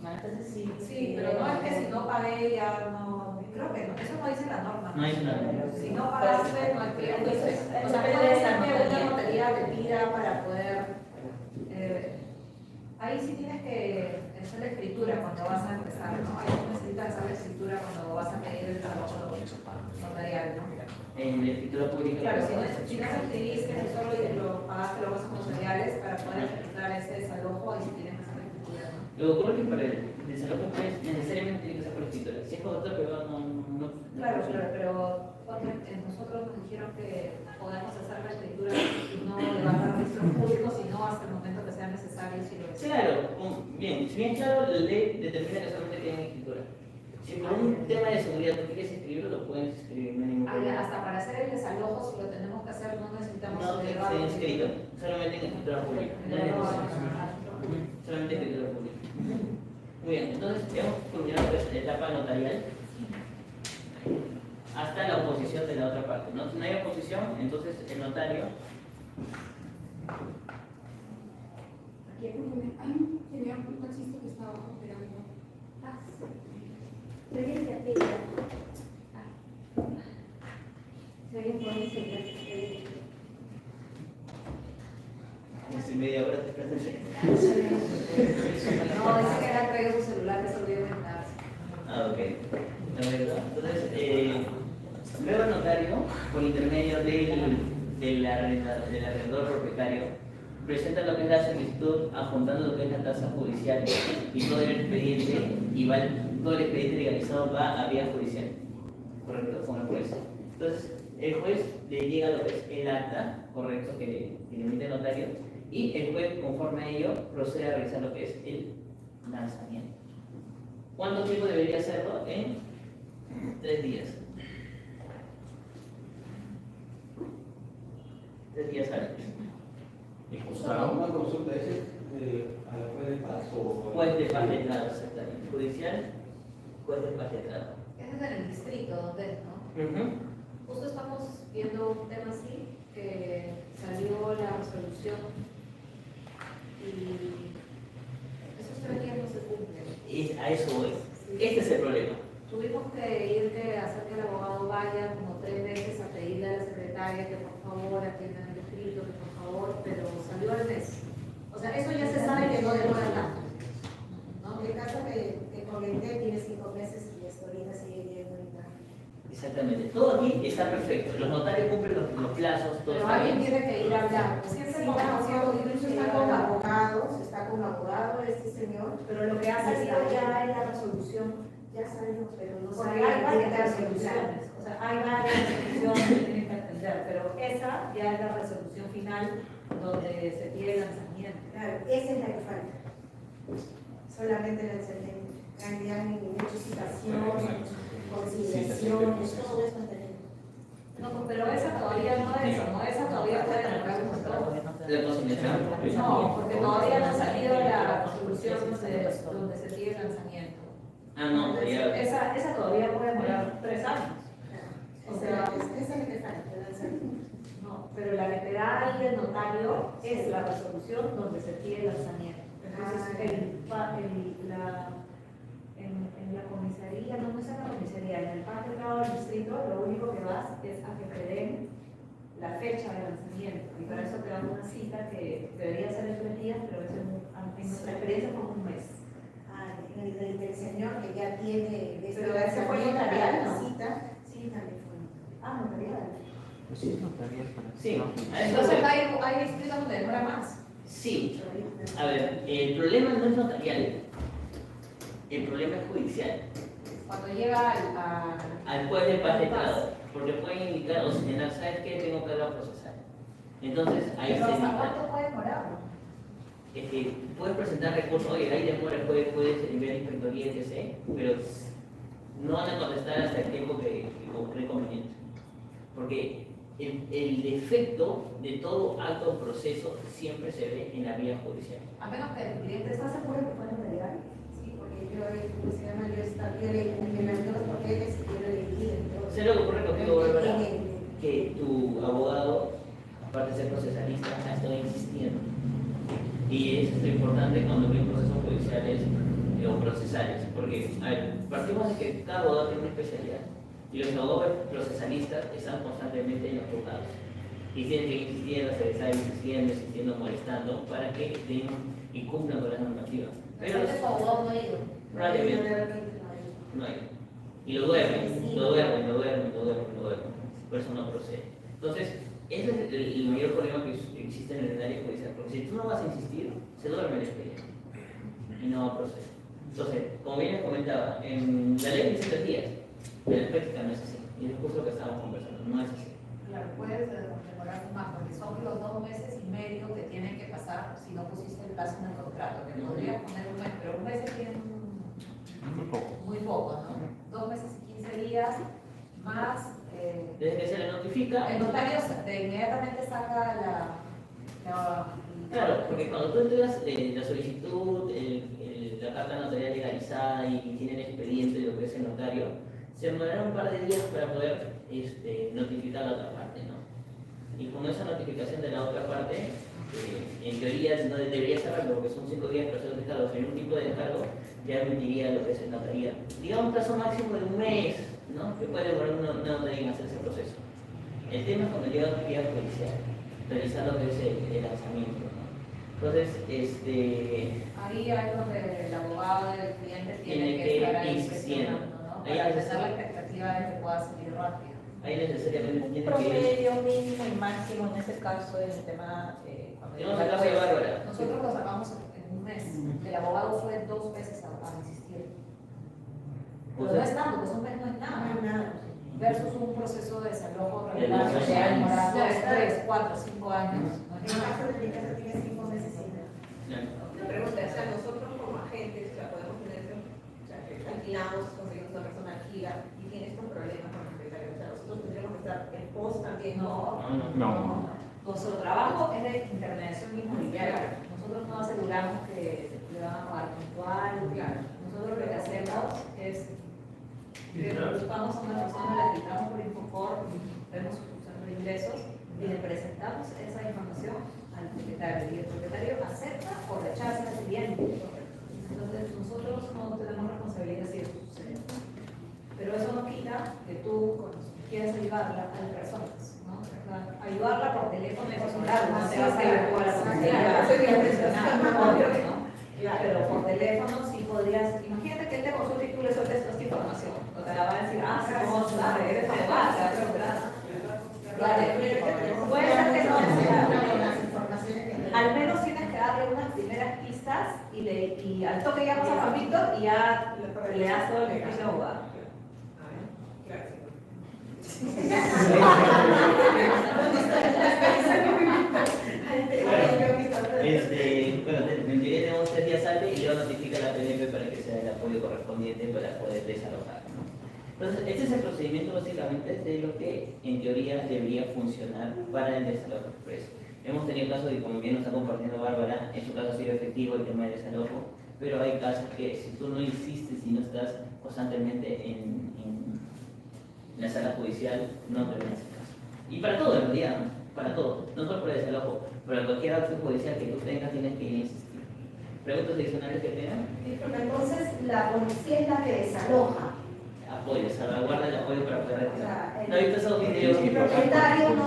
Entonces sí. Sí, pero no es que si no pagué ya no, creo que no, eso no dice la norma. No dice la norma. Si no pagaste, no hay que, o sea, puede ser que una notaría te pida para poder, ahí sí tienes que hacer la escritura cuando vas a empezar, ¿no? Ahí necesitas hacer la escritura cuando vas a pedir el trabajo notarial, ¿no? En la escritura pública... Claro, si no escribiste, si solo lo pagaste los gastos notariales para poder ejecutar ese desalojo, ahí sí tienes que hacer la escritura, ¿no? Lo que ocurre es que para el desalojo pues, necesariamente tiene que ser por escritura. Si es por otro privado, no. Claro, pero nosotros nos dijeron que podemos hacer la escritura y no levantar registros públicos, sino hasta hasta el momento que sea necesario si lo es. Claro, bien, si bien claro, la ley determina que solamente queda en escritura. Si por un tema de seguridad tú quieres escribirlo, lo puedes escribir, no hay ningún problema. Hasta para hacer el desalojo, si lo tenemos que hacer, no necesitamos No, esté inscrito, solamente en escritura pública. No es necesario. Solamente en escritura pública. Muy bien, entonces hemos culminado la etapa notarial hasta la oposición de la otra parte. No, si no hay oposición, entonces el notario. Aquí tenía un taxista que estaba operando. Si alguien puede enseñar. Si media hora te presenté. No, dice que era traído su celular, que se olvidó de darse. Ah, ok. Perfecto. Entonces, luego el notario, por intermedio del arrendador propietario, presenta lo que es la solicitud, adjuntando lo que es la tasa judicial y todo el expediente, todo el expediente legalizado va a vía judicial. ¿Correcto? Con el juez. Entonces, el juez le llega lo que es el acta, correcto, que emite el notario, y el juez, conforme a ello, procede a realizar lo que es el lanzamiento. ¿Cuánto tiempo debería hacerlo? En 3 días. 3 días hábiles. Una consulta, ¿es a la juez de paz o...? Juez de paz letrado, exactamente. Judicial, juez de paz letrado. Ese es en el distrito, donde es, ¿no? Justo estamos viendo un tema así, que salió la resolución y esos 3 días no se cumplen. Y a eso voy. Este es el problema. Tuvimos que ir a hacer que el abogado vaya como 3 veces a pedirle a la secretaria que por favor atiendan el escrito, que por favor, pero salió al mes. O sea, eso ya se sabe que no demora tanto. ¿No? En el caso que comenté, tiene 5 meses y esto ahorita sigue yendo ahorita. Exactamente. Todo aquí está perfecto. Los notarios cumplen los plazos, todo Pero está alguien bien. tiene que ir a hablar. Siempre Sí, como incluso está con abogados, está con abogado este señor, pero lo que ha salido ya es la resolución. ya sabemos, pero no Porque sabemos hay varias qué resoluciones, o sea, hay varias resoluciones que tienen que atender, pero esa ya es la resolución final donde se pide el lanzamiento. Claro, esa es la que falta. Solamente la lanzamiento. Cambiar ni muchas citaciones, conciliaciones, todo eso tenemos. No, pero esa todavía no es, ¿no? Esa todavía puede demorar un montón. La conciliación. No, porque todavía no ha salido la resolución donde se pide el lanzamiento. Ah, no, ya. Esa todavía puede demorar 3 años. O sea, esa es la que falta, la lanzamiento. No, pero la que te da ahí el notario es la resolución donde se pide el lanzamiento. Entonces, en la comisaría, no es en la comisaría, en el parque del distrito, lo único que vas es a que te den la fecha de lanzamiento. Y para eso te dan una cita que debería ser en 3 días, pero en nuestra experiencia fue un mes. El señor que ya tiene Pero ese fue notarial, ¿no? cita, sí, también fue Notarial. Pues sí, notarial para Sí, a eso Entonces voy. hay distritos donde demora más. Sí. A ver, el problema no es notarial. El problema es judicial. Cuando llega Al juez de paz letrado. Porque pueden indicar o señalar, ¿sabes qué? Tengo carga procesal. Entonces, ahí Pero se ¿hasta indica. cuánto puede demorar? Es que puedes presentar recursos, oye, ahí demora, puedes enviar inspectoría, etc. Pero no van a contestar hasta el tiempo que cree conveniente. Porque el defecto de todo acto o proceso siempre se ve en la vía judicial. A menos que el cliente está seguro que puede notariar. Sí, porque yo leí los papeles y yo lo leí. Sé lo que ocurre contigo, Bárbara, que tu abogado, aparte de ser procesalista, ha estado insistiendo. Y eso es lo importante cuando ven procesos judiciales o procesales. Porque, a ver, partimos de que cada abogado tiene una especialidad. Y los abogados procesalistas están constantemente en los juzgados. Y tienen que ir insistiendo, se les está insistiendo, molestando, para que den y cumplan con la normativa. Pero Pero ese abogado no ha ido. probablemente no hay. Y lo duermen. Por eso no procede. Entonces, ese es el mayor problema que existe en el escenario judicial. Porque si tú no vas a insistir, se duerme el expediente. Y no va a proceder. Entonces, como bien les comentaba, en la ley dice 3 días, pero en práctica no es así. Y es justo lo que estábamos conversando, no es así. Claro, puede demorarse más, porque son los 2 meses y medio que tienen que pasar, si no que podría poner un mes, pero un mes es bien muy poco, ¿no? 2 meses y 15 días más. Desde que se le notifica. El notario inmediatamente saca Claro, porque cuando tú entregas la solicitud, la carta notarial legalizada y tiene el expediente de lo que es el notario, se demorará un par de días para poder notificar a la otra parte, ¿no? Y con esa notificación de la otra parte, en teoría no debería cerrarlo, porque son 5 días para hacer los descargos. En un tipo de descargo ya emitiría lo que es el notaría. Digamos un plazo máximo de un mes, ¿no? Que puede demorar una notaría en hacer ese proceso. El tema es cuando llega a la autoridad judicial, realizar lo que es el lanzamiento, ¿no? Entonces, ahí hay donde el abogado del cliente tiene que estar ahí insistiendo, ¿no? Ahí Para empezar la expectativa de que pueda salir rápido. Ahí necesariamente Un tiene que promedio mínimo y máximo en ese caso, en el tema. Tenemos el caso de Bárbara. Nosotros lo sacamos en un mes. El abogado fue 2 veces a insistir. Pero no es tanto, pues un mes no es nada. Versus un proceso de desalojo regular que se ha demorado 3, 4, 5 años. En el caso de mi casa tiene 5 meses sin nada. Una pregunta, o sea, nosotros como agentes, o sea, podemos tener, o sea, que alquilamos, conseguimos una persona alquila y tiene estos problemas con el propietario, o sea, nosotros tendríamos que estar en pos también. No. Nuestro trabajo es de intermediación inmobiliaria. Nosotros no aseguramos que le van a pagar puntual. Claro. Nosotros lo que hacemos es que buscamos a una persona, la filtramos por Infocor, vemos su centro de ingresos y le presentamos esa información al propietario. Y el propietario acepta o rechaza el cliente. Entonces, nosotros no tenemos responsabilidad si eso sucede. Pero eso no quita que tú quieras ayudarla a las personas. Ayudarla por teléfono y celular, no te vas a ir a la policía, pero por teléfono sí podrías, imagínate que él te consulta y tú le sueltes esta información, o te la va a decir, ¿cómo sabes? Eres abogada, puede ser que no, al menos tienes que darle unas primeras pistas y al toque llamas a Juan Víctor y ya le das todo el servicio de abogado. Bueno, en teoría tenemos 3 días hábiles y luego notifica a la PNP para que sea el apoyo correspondiente para poder desalojar, ¿no? Entonces, este es el procedimiento básicamente de lo que en teoría debería funcionar para el desalojo expreso. Hemos tenido casos de, como bien nos está compartiendo Bárbara, en su caso ha sido efectivo el tema del desalojo, pero hay casos que si tú no insistes y no estás constantemente en la sala judicial, no te ven ese caso. Y para todo, en realidad, para todo, no solo por el desalojo, pero cualquier acto judicial que tú tengas tienes que insistir. ¿Preguntas adicionales que tengan? Entonces, la policía es la que desaloja. Apoyo, salvaguarda el apoyo para poder retirar. ¿No he visto esos videos? El propietario no.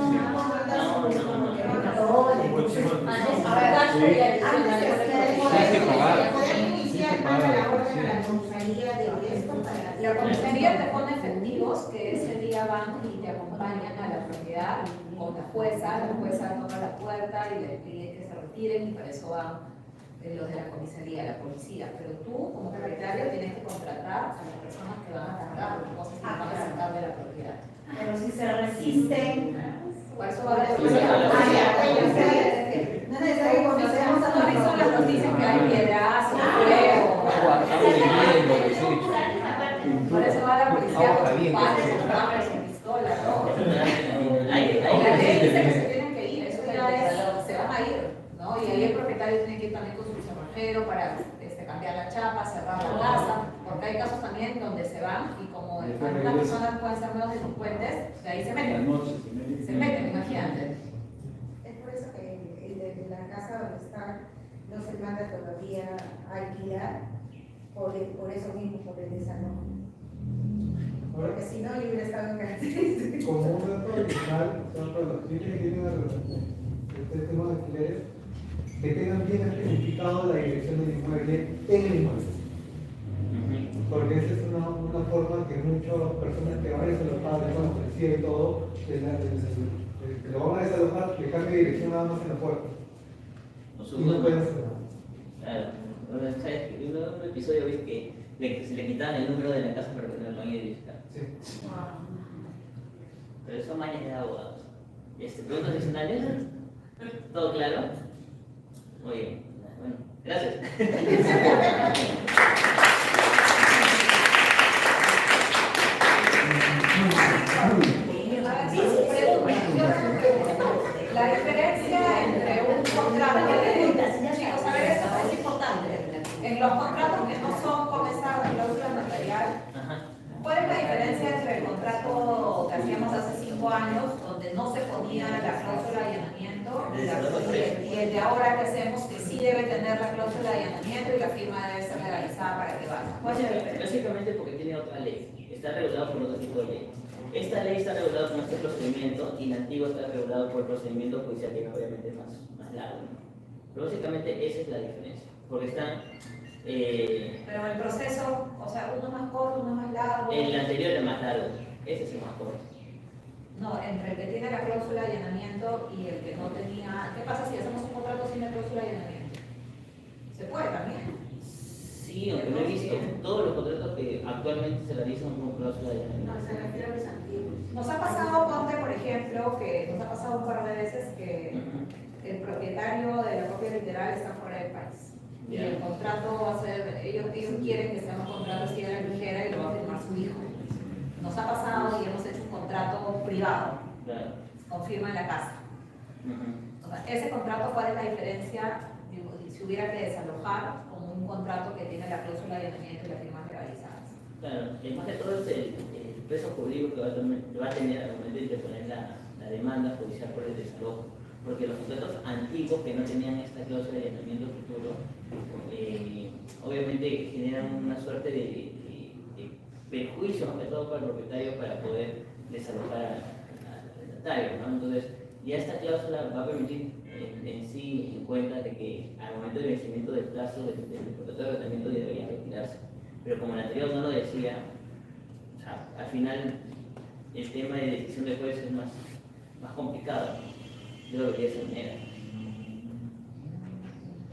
La comisaría te pone efectivos que ese día van y te acompañan a la propiedad con la jueza toca la puerta y le pide que se retiren y para eso van los de la comisaría, la policía. Pero tú como propietario tienes que contratar a las personas que van a cargar las cosas que van a sacar de la propiedad. Pero si se resisten, por eso va a haber no es necesario conocemos a no visto las noticias que hay piedrazos, fuego. Por eso va la policía con palos, con cámaras, con pistola, todo. La ley dice que se tienen que ir, eso ya es, se van a ir, ¿no? Y ahí el propietario tiene que ir también con su cerrajero para cambiar la chapa, cerrar la casa, porque hay casos también donde se van y como algunas personas pueden ser menos delincuentes, de ahí se meten, imagínate. Es por eso que el de la casa donde está no se manda todavía a alquilar, por eso mismo, por el desalojo. Porque si no, yo hubiera estado en cárcel. Como un dato adicional, son para los clientes que tienen este tema de alquileres, que tengan bien especificado la dirección del inmueble en el inmueble. Porque esa es una forma que muchas personas que van a desalojar, con la policía y todo, que lo van a desalojar, le cambia de dirección nada más en la puerta. Y no pueden hacer nada. Claro. En un episodio vi que se le quitaban el número de la casa para que no lo vayan a identificar. Sí. Pero eso mañana de abogados. ¿Preguntas adicionales? ¿Todo claro? Muy bien. Bueno, Gracias. La diferencia entre un contrato chicos, a ver, esto es importante. En los contratos que no son con esta cláusula notarial, ¿cuál es la diferencia entre el contrato que hacíamos hace 5 años, donde no se ponía la cláusula de allanamiento, y el de ahora que hacemos, que sí debe tener la cláusula de allanamiento y la firma debe ser legalizada para que vaya? Básicamente porque tiene otra ley, está regulado por otro tipo de ley. Esta ley está regulada con este procedimiento y la antigua está regulada por el procedimiento judicial, que obviamente es más largo, ¿no? Pero básicamente esa es la diferencia, porque están... Pero el proceso, o sea, uno más corto, uno más largo. El anterior era más largo, ese es el más corto. No, entre el que tiene la cláusula de allanamiento y el que no tenía. ¿Qué pasa si hacemos un contrato sin la cláusula de allanamiento? ¿Se puede también? Sí, aunque no he visto todos los contratos que actualmente se realizan con cláusula de allanamiento. No, se refiere a los antiguos. Nos ha pasado, ponte, por ejemplo, que nos ha pasado un par de veces que el propietario de la copia literal está fuera del país. Y el contrato va a ser, ellos quieren que sea un contrato así de la ligera y lo va a firmar su hijo. Nos ha pasado y hemos hecho un contrato privado, con firma en la casa. O sea, ese contrato, ¿cuál es la diferencia? Digo, si hubiera que desalojar con un contrato que tiene la cláusula de allanamiento y las firmas legalizadas. Claro, más que todo es el peso jurídico que va a tener al momento de interponer la demanda judicial por el desalojo. Porque los contratos antiguos que no tenían esta cláusula de allanamiento futuro, obviamente generan una suerte de perjuicio, más que todo para el propietario, para poder desalojar al arrendatario, ¿no? Entonces, ya esta cláusula va a permitir en sí en cuenta de que al momento del vencimiento del plazo del contrato de arrendamiento debería retirarse. Pero como el anterior no lo decía, o sea, al final el tema de decisión del juez es más complicado, ¿no? Yo lo vería de esa manera.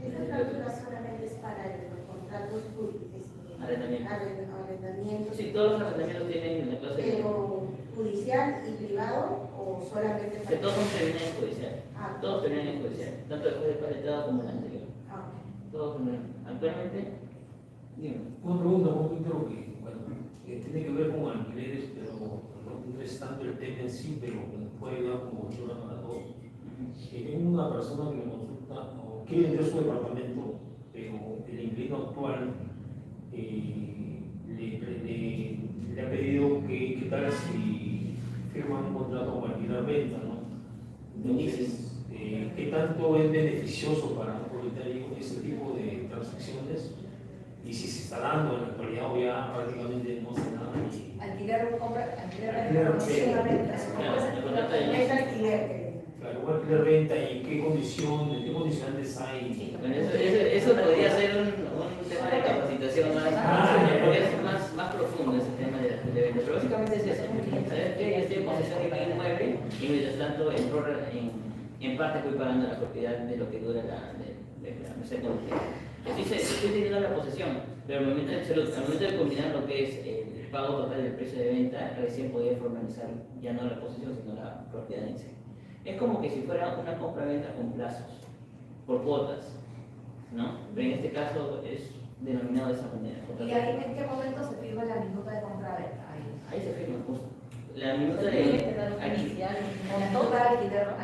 Esta cláusula solamente es para los contratos arrendamientos. Sí, todos los arrendamientos tienen la cláusula. ¿Pero judicial y privado o solamente para? Que todos terminan en judicial. Todos terminan en judicial. Tanto el juez de paletrado como el anterior. Todos actualmente. Dime. Una pregunta un poquito que, bueno, tiene que ver con alquileres, pero no es tanto el tema en sí, pero puede ayudar como cultura para todos. Tengo una persona que me consulta o quiere vender su departamento, pero el inquilino actual le ha pedido que qué tal si firman un contrato con alquiler-venta, ¿no? Entonces, ¿qué tanto es beneficioso para un propietario ese tipo de transacciones? Y si se está dando en la actualidad o ya prácticamente no se da. Alquiler, compra, Claro, un alquiler-venta y qué condicionantes hay. Bueno, eso podría ser un tema de capacitación más profundo, ese tema de alquiler-venta. Pero básicamente es eso. Saber que yo estoy en posesión de mi inmueble y mientras tanto en parte estoy pagando la propiedad de lo que dura la merced conductiva. Estoy teniendo la posesión, pero al momento de combinar lo que es el pago total del precio de venta, recién podía formalizar ya no la posesión, sino la propiedad en sí. Es como que si fuera una compra-venta con plazos, por cuotas, ¿no? Pero en este caso es denominado de esa manera. ¿Y ahí en qué momento se firma la minuta de compra-venta? Ahí se firma justo. La minuta de alquiler.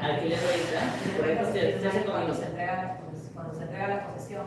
Alquiler-venta, correcto, se hace cuando se entrega la posesión.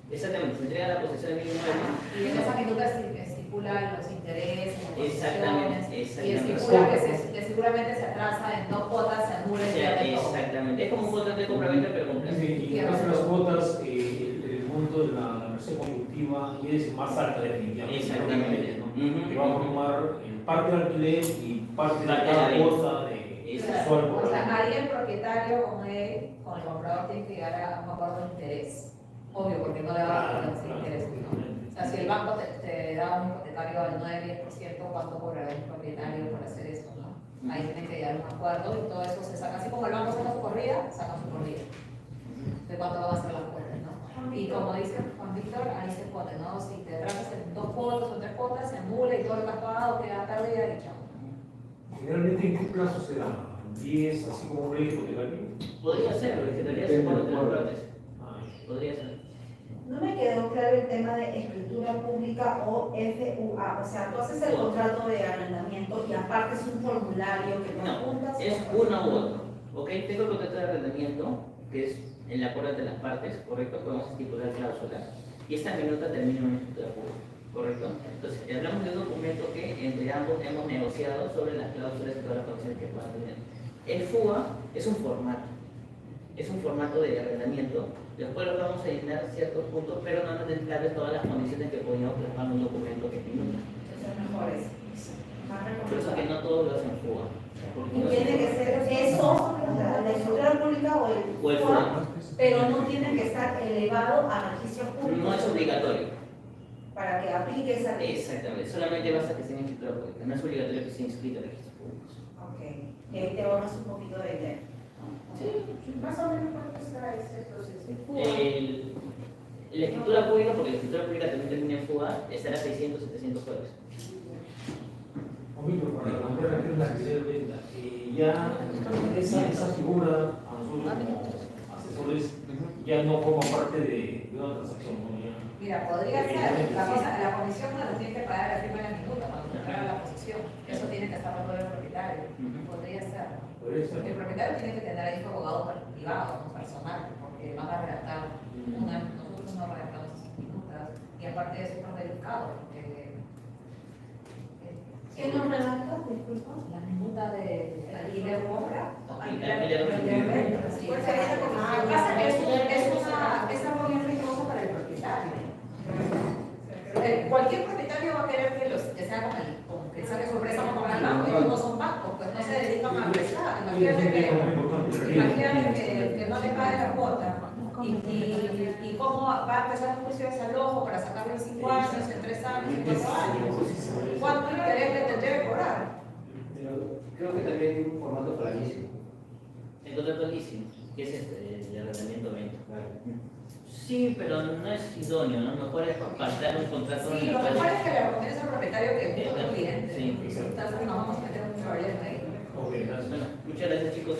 Exactamente, se entrega la posesión de mi inmueble. Y en esa minuta estipula los intereses, exactamente. Y estipula que seguramente se atrasa en 2 cuotas, se anula y pierde todo. Exactamente, es como un contrato de compra-venta pero con plazo. Y en las cuotas, el monto de la merced conductiva es más alta definitivamente. Exactamente. ¿No? Que va a formar parte del alquiler y parte de cada cuota de usuario. O sea, ahí el propietario con el comprador tiene que llegar a un acuerdo de interés. Obvio, porque no le va a dar interés, ¿no? O sea, si el banco te da un hipotecario al 9-10%, ¿cuánto cobrará el propietario por hacer eso, no? Ahí tienen que llegar a un acuerdo y todo eso se saca. Así como el banco saca su corrida, saca su corrida. De cuánto van a ser las cuotas, ¿no? Y como dice Juan Víctor, ahí se pone, ¿no? Si te atrasas en 2 cuotas o 3 cuotas, se anula y todo lo que has pagado queda pérdida y chao. Generalmente, ¿en qué plazo se da? ¿10, así como un hipotecario? Podría ser, porque en realidad se puede tener partes. Podría ser. el tema de escritura pública o FUA. O sea, tú haces el contrato de arrendamiento y aparte es un formulario que tú apuntas. Es uno u otro. ¿Ok? Tengo el contrato de arrendamiento, que es el acuerdo de las partes, ¿correcto? Podemos estipular cláusulas. Y esta minuta termina en una escritura pública, ¿correcto? Entonces, hablamos de un documento que entre ambos hemos negociado sobre las cláusulas y todas las condiciones que puedan tener. El FUA es un formato. Es un formato de arrendamiento, después lo vamos a llenar ciertos puntos, pero no nos describe todas las condiciones que podíamos plasmar en un documento que minuta. Eso es mejor eso. Por eso que no todos lo hacen FUA. Y tiene que ser eso, la escritura pública o el FUA, pero no tiene que estar elevado a registro público. No es obligatorio. Para que aplique esa ley. Exactamente, solamente basta que esté en escritura pública, no es obligatorio que esté inscrito en registros públicos. Ok, y ahí te ahorras un poquito de idea. Sí, Más o menos cuánto está ese proceso. la escritura pública, porque la escritura pública también termina en FUA, estará 600, 700 soles. Omito, para romper la regla que se venda, ya esa figura a nosotros como asesores ya no forma parte de una transacción, ¿no? Mira, podría ser, la comisión no la tiene que pagar la firma de la minuta cuando se entrega la posesión. Eso tiene que estar por el propietario. Podría ser. El propietario tiene que tener ahí su abogado privado, no personal, porque van a redactar nosotros no redactamos esas minutas, y aparte de eso es tan delicado, porque ¿Qué nos redacta? Disculpa. la minuta de alquiler o compra, Alquiler o venta, sí. Lo que pasa es que es algo bien riesgoso para el propietario. Cualquier propietario va a querer que sea como que saque su préstamo con el banco, y no son bancos, pues no se dedican a prestar. Imagínate que no le pague la cuota. Y cómo va a empezar un juicio de desalojo para sacarlo en 5 años, en 3 años, en 4 años. ¿Cuánto interés le debe cobrar? Creo que también hay un formato para leasing. El contrato de leasing, que es el arrendamiento venta. Sí, pero no es idóneo, ¿no? Mejor es pactar un contrato. Sí, lo mejor es que le recomiendes al propietario que es un cliente. Sí. Entonces nos vamos a meter un problema ahí. Bueno, muchas gracias, chicos.